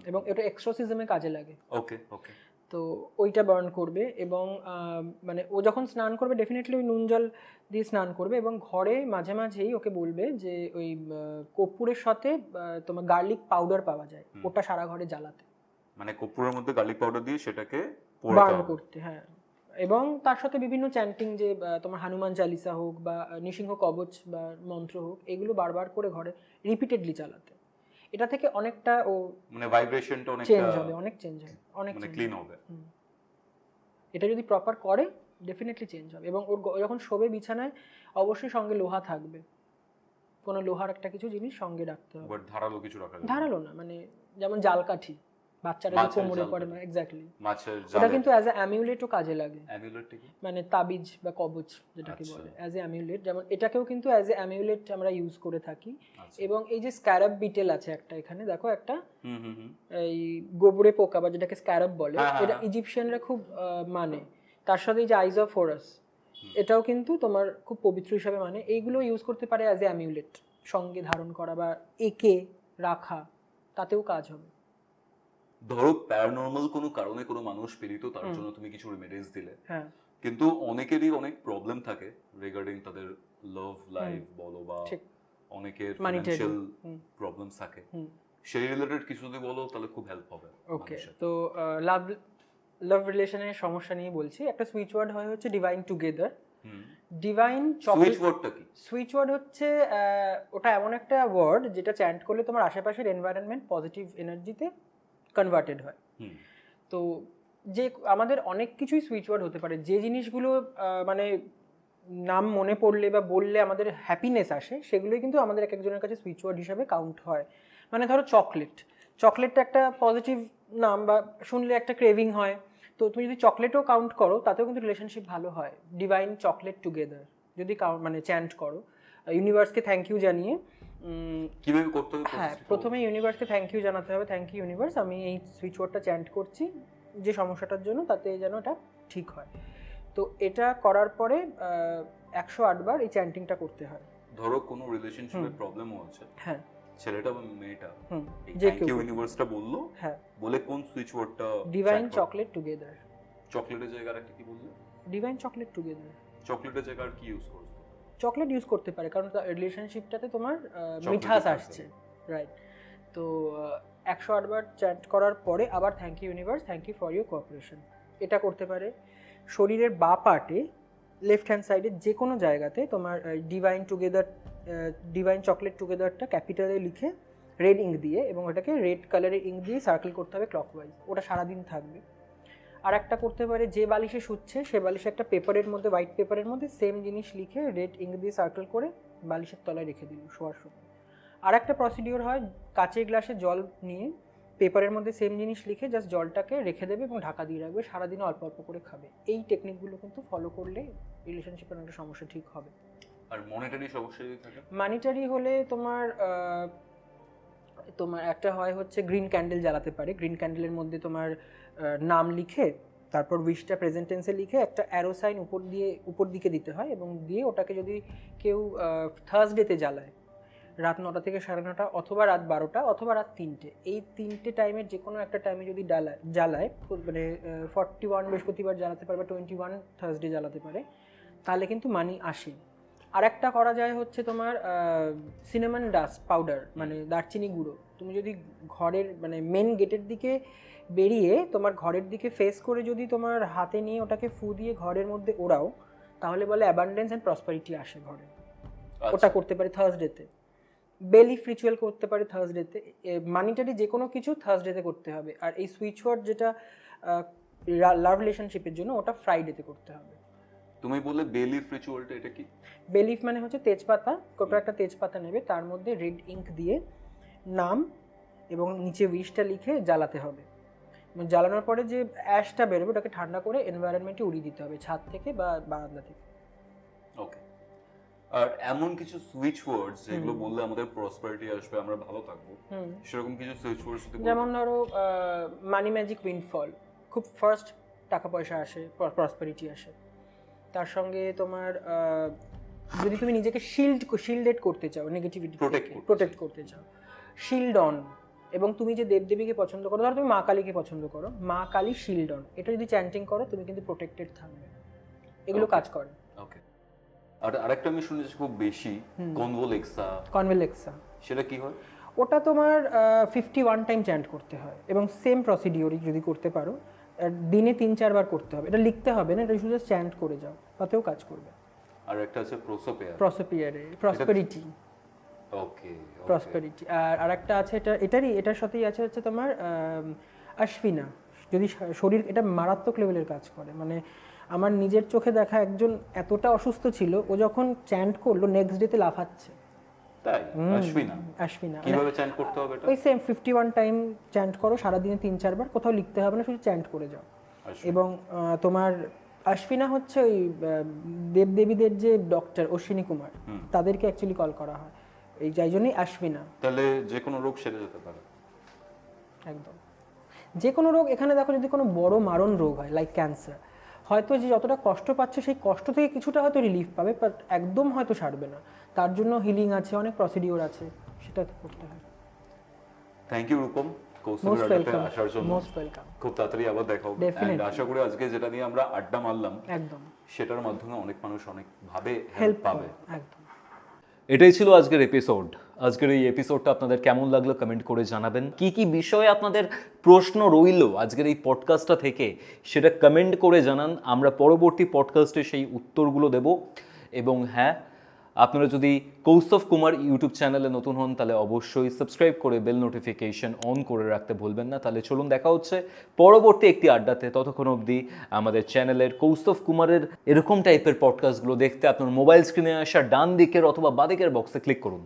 এবং এটা এক্সোরসিজমে কাজে লাগে। ওকে ওকে। তো ওইটা বার্ন করবে, এবং মানে ও যখন স্নান করবে ডেফিনেটলি ওই নুন জল দিয়ে স্নান করবে, এবং ঘরে মাঝে মাঝেই ওকে বলবে যে ওই কর্পূরের সাথে তোমার গার্লিক পাউডার পাওয়া যায়, ওটা সারা ঘরে জ্বালাতে, মানে কর্পূরের মধ্যে গার্লিক পাউডার দিয়ে সেটাকে বার্ন করতে। হ্যাঁ, এবং তার সাথে বিভিন্ন চ্যান্টিং, যে তোমার হনুমান চালিসা হোক বা নৃসিংহ কবচ বা মন্ত্র হোক, এগুলো বারবার করে ঘরে রিপিটেডলি চালাতে। এটা থেকে অনেকটা ও মানে ভাইব্রেশনটা অনেকটা চেঞ্জ হবে, অনেক চেঞ্জ হবে, অনেক মানে ক্লিন হবে। এটা যদি প্রপার করে ডেফিনেটলি চেঞ্জ হবে। এবং ওর যখন শোবে বিছানায় অবশ্যই সঙ্গে লোহা থাকবে, কোনো লোহার একটা কিছু জিনিস সঙ্গে রাখতে হবে। বাট ধারালো কিছু রাখা যাবে? ধারালো না, মানে যেমন জালকাঠি বাচ্চারা যে কোমরে পড়ে, মানে এক্স্যাক্টলি মাছের ওটা জালে। কিন্তু অ্যাজ এ অ্যামিউলেটও কাজে লাগে। অ্যামিউলেটটা কি? মানে তাবিজ বা কবচ যেটাকে বলে, অ্যাজ এ অ্যামিউলেট। যেমন এটাকেও কিন্তু অ্যাজ এ অ্যামিউলেট আমরা ইউজ করে থাকি। এবং এই যে স্ক্যারাব বিটেল আছে একটা, এখানে দেখো একটা, এই গোবরে পোকা বা যেটাকে স্ক্যারাব বলে, এটা ইজিপশিয়ানরা খুব মানে। তার সাথে এই যে আইজ অফ হোরাস, এটাও কিন্তু তোমার খুব পবিত্র হিসাবে মানে। এইগুলো ইউজ করতে পারে অ্যাজ এ অ্যামিউলেট, সঙ্গে ধারণ করা বা একে রাখা, তাতেও কাজ হবে। ধরো প্যারানর্মাল কোনো কারণে কোনো মানুষ পীড়িত, তার জন্য তুমি কিছু রেমেডিস দিলে, হ্যাঁ, কিন্তু অনেকেরই অনেক প্রবলেম থাকে রিগার্ডিং তাদের লাভ লাইফ বলো, বা অনেকের ফিনান্সিয়াল প্রবলেমস থাকে, সেই রিলেটেড কিছু যদি বলো তাহলে খুব হেল্প হবে। ওকে, তো লাভ রিলেশনের সমস্যা নিয়ে বলছি। একটা সুইচ ওয়ার্ড হয় হচ্ছে ডিভাইন টুগেদার। ডিভাইন সুইচ ওয়ার্ডটা কি? সুইচ ওয়ার্ড হচ্ছে ওটা এমন একটা ওয়ার্ড যেটা চ্যান্ট করলে তোমার আশেপাশের এনভায়রনমেন্ট পজিটিভ এনার্জিতে কনভার্টেড হয়। হুম। তো যে আমাদের অনেক কিছুই সুইচ ওয়ার্ড হতে পারে, যে জিনিসগুলো মানে নাম মনে পড়লে বা বললে আমাদের হ্যাপিনেস আসে, সেগুলোই কিন্তু আমাদের এক একজনের কাছে সুইচ ওয়ার্ড হিসাবে কাউন্ট হয়। মানে ধরো চকলেটটা একটা পজিটিভ নাম, বা শুনলে একটা ক্রেভিং হয়। তো তুমি যদি চকলেটও কাউন্ট করো, তাতেও কিন্তু রিলেশনশিপ ভালো হয়। ডিভাইন চকলেট টুগেদার যদি মানে চ্যান্ট করো, ইউনিভার্সকে থ্যাংক ইউ জানিয়ে। কিভাবে করতে হবে? হ্যাঁ, প্রথমে ইউনিভার্সকে থ্যাংক ইউ জানাতে হবে, থ্যাংক ইউ ইউনিভার্স, আমি এই সুইচ ওয়ার্ডটা চ্যান্ট করছি যে সমস্যাটার জন্য, তাতে যেন এটা ঠিক হয়। তো এটা করার পরে 108 বার এই চ্যান্টিংটা করতে হয়। ধরো কোনো রিলেশনশিপে প্রবলেম হচ্ছে, হ্যাঁ, ছেলেটা বা মেয়েটা যে থ্যাংক ইউ ইউনিভার্সটা বললো, হ্যাঁ, বলে কোন সুইচ ওয়ার্ডটা? Divine chocolate together. চকলেটের জায়গায় আরেকটা কি বললে? Divine chocolate together. চকলেটের জায়গায় আর কি ইউজ করছো? চকলেট ইউজ করতে পারে, কারণ রিলেশনশিপটাতে তোমার চকলেটই মিঠাস থাকবে। আসছে, রাইট? তো 108 বার চ্যাট করার পরে আবার thank you universe, thank you for your cooperation, এটা করতে পারে। শরীরের বা পার্টে লেফট হ্যান্ড সাইডে যে কোনো জায়গাতে তোমার ডিভাইন চকলেট টুগেদারটা ক্যাপিটালে লিখে রেড ইঙ্ক দিয়ে, এবং ওটাকে রেড কালারের ইঙ্ক দিয়ে সার্কেল করতে হবে ক্লকওয়াইজ, ওটা সারাদিন থাকবে। আর একটা করতে পারে, যে বালিশে শুচ্ছে সে বালিশে একটা পেপারের মধ্যে, হোয়াইট পেপারের মধ্যে সেম জিনিস লিখে রেড ইঙ্ক দিয়ে সার্কেল করে বালিশের তলায় রেখে দিল শোয়ার সময়। আর একটা প্রসিডিওর হয়, কাচের গ্লাসে জল নিয়ে পেপারের মধ্যে সেম জিনিস লিখে জাস্ট জলটাকে রেখে দেবে এবং ঢাকা দিয়ে রাখবে, সারাদিনে অল্প অল্প করে খাবে। এই টেকনিকগুলো কিন্তু ফলো করলে রিলেশনশিপের একটা সমস্যা ঠিক হবে। আর মনিটারি সমস্যা যদি থাকে? মানিটারি হলে তোমার একটা হয় হচ্ছে গ্রিন ক্যান্ডেল জ্বালাতে পারে। গ্রিন ক্যান্ডেলের মধ্যে তোমার নাম লিখে, তারপর উইশটা প্রেজেন্ট টেন্সে লিখে একটা অ্যারো সাইন উপর দিকে দিতে হয়, এবং দিয়ে ওটাকে যদি কেউ থার্সডেতে জ্বালায়, রাত 9টা থেকে 9:30, অথবা রাত 12টা, অথবা রাত 3টে, এই 3টে টাইমের যে কোনো একটা টাইমে যদি জ্বালায়, মানে 41 বৃহস্পতিবার জ্বালাতে পারে বা 21 থার্সডে জ্বালাতে পারে, তাহলে কিন্তু মানি আসে। আর একটা করা যায় হচ্ছে তোমার সিনামন ডাস্ট পাউডার, মানে দারচিনি গুঁড়ো, তুমি যদি ঘরের মানে মেন গেটের দিকে বেরিয়ে তোমার ঘরের দিকে ফেস করে যদি তোমার হাতে নিয়ে ওটাকে ফু দিয়ে ঘরের মধ্যে ওড়াও, তাহলে বলে অ্যাবান্ডেন্স অ্যান্ড প্রসপারিটি আসে ঘরে। ওটা করতে পারে থার্সডেতে। বেলিফ রিচুয়াল করতে পারে থার্সডেতে। মানিটারি যে কোনো কিছু থার্সডেতে করতে হবে। আর এই সুইচ ওয়ার্ড যেটা লাভ রিলেশনশিপের জন্য, ওটা ফ্রাইডেতে করতে হবে। তুমি বললে বেলিফ রিচুয়ালটা, এটা কি? বেলিফ মানে হচ্ছে তেজপাতা, কোটা একটা তেজপাতা নেবে, তার মধ্যে রেড ইঙ্ক দিয়ে নাম এবং নিচে উইশটা লিখে জ্বালাতে হবে। জ্বালানোর পরে যে অ্যাশটা বেরোবে ওটাকে ঠান্ডা করে এনভায়রনমেন্টে উড়িয়ে দিতে হবে, ছাদ থেকে বা বারান্দা থেকে। ওকে। আর এমন কিছু সুইচ ওয়ার্ডস যেগুলো বললে আমাদের প্রসপারিটি আসবে, আমরা ভালো থাকবো, সেরকম কিছু সুইচ ওয়ার্ডস যদি যেমন ধরো মানি ম্যাজিক উইন্ডফল, খুব ফার্স্ট টাকা পয়সা আসে, প্রসপারিটি আসে। তার সঙ্গে তোমার যদি তুমি নিজেকে শিল্ডেড করতে চাও, নেগেটিভিটি প্রোটেক্ট করতে চাও, শিল্ড অন। এবং তুমি যে দেবদেবীকে পছন্দ করো, ধরো তুমি মা কালীকে পছন্দ করো, মা কালী শিল্ড অন, এটা যদি চ্যান্টিং করো তুমি কিন্তু প্রোটেক্টেড থাকবে। এগুলো কাজ করে। ওকে। আর আরেকটা আমি শুনেছি খুব বেশি, কনভোলেক্সা, সেটা কি হয়? ওটা তোমার 51 টাইম চ্যান্ট করতে হয়, এবং সেম প্রসিডিওরই যদি করতে পারো, দিনে 3-4 বার করতে হবে। এটা লিখতে হবে না, এটা শুধু চ্যান্ট করে যাও, তাতেও কাজ করবে। আর একটা আছে প্রসপেরিটি। ওকে, প্রসপেরিটি। আর আরেকটা আছে, এটার সাথেই আছে হচ্ছে তোমার আশফিনা। যদি শরীর, এটা মারাত্মক লেভেলের কাজ করে। মানে আমার নিজের চোখে দেখা একজন এতটা অসুস্থ ছিল, ও যখন চ্যান্ট করলো নেক্সট ডেতে লাফাচ্ছে। তাই? আশফিনা কিভাবে চ্যান্ট করতে হবে এটা? ওই সেম 51 টাইম চ্যান্ট করো, সারাদিনে 3-4 বার, কোথাও লিখতে হবে না, শুধু চ্যান্ট করে যাও। এবং তোমার আশফিনা হচ্ছে ওই দেবদেবীদের যে ডক্টর অশ্বিনী কুমার, তাদেরকে অ্যাকচুয়ালি কল করা হয়, এই যাই জন্যই আশফিনা। তাহলে যে কোনো রোগ সেরে যেতে পারে? একদম যে কোনো রোগ। এখানে দেখো, যদি কোনো বড় মারণ রোগ হয় লাইক ক্যান্সার, হয়তো যে যতটা কষ্ট পাচ্ছে সেই কষ্ট থেকে কিছুটা হয়তো রিলিফ পাবে, বাট একদম হয়তো সারবে না। তার জন্য হিলিং আছে, অনেক প্রসিডিওর আছে, সেটা করতে হয়। থ্যাংক ইউ রূপম, আসার জন্য। Most welcome. খুব তাড়াতাড়ি আবার দেখা হবে। এন্ড আশা করি আজকে যেটা নিয়ে আমরা আড্ডা মারলাম, একদম সেটার মাধ্যমে অনেক মানুষ অনেক ভাবে হেল্প পাবে। একদম। এটাই ছিল আজকের এপিসোড। আজকের এই এপিসোডটা আপনাদের কেমন লাগলো কমেন্ট করে জানাবেন। কি কি বিষয়ে আপনাদের প্রশ্ন রইল আজকের এই পডকাস্টটা থেকে, সেটা কমেন্ট করে জানান। আমরা পরবর্তী পডকাস্টে সেই উত্তরগুলো দেব। এবং হ্যাঁ, আপনারা যদি কৌস্তভ কুমার ইউটিউব চ্যানেলে নতুন হন তাহলে অবশ্যই সাবস্ক্রাইব করে বেল নোটিফিকেশন অন করে রাখতে ভুলবেন না। তাহলে চলুন দেখা হচ্ছে পরবর্তী একটি আড্ডাতে। ততক্ষণ অবধি আমাদের চ্যানেলের কৌস্তভ কুমারের এরকম টাইপের পডকাস্টগুলো দেখতে আপনার মোবাইল স্ক্রিনে আসা ডান দিকের অথবা বাঁ দিকের বক্সে ক্লিক করুন।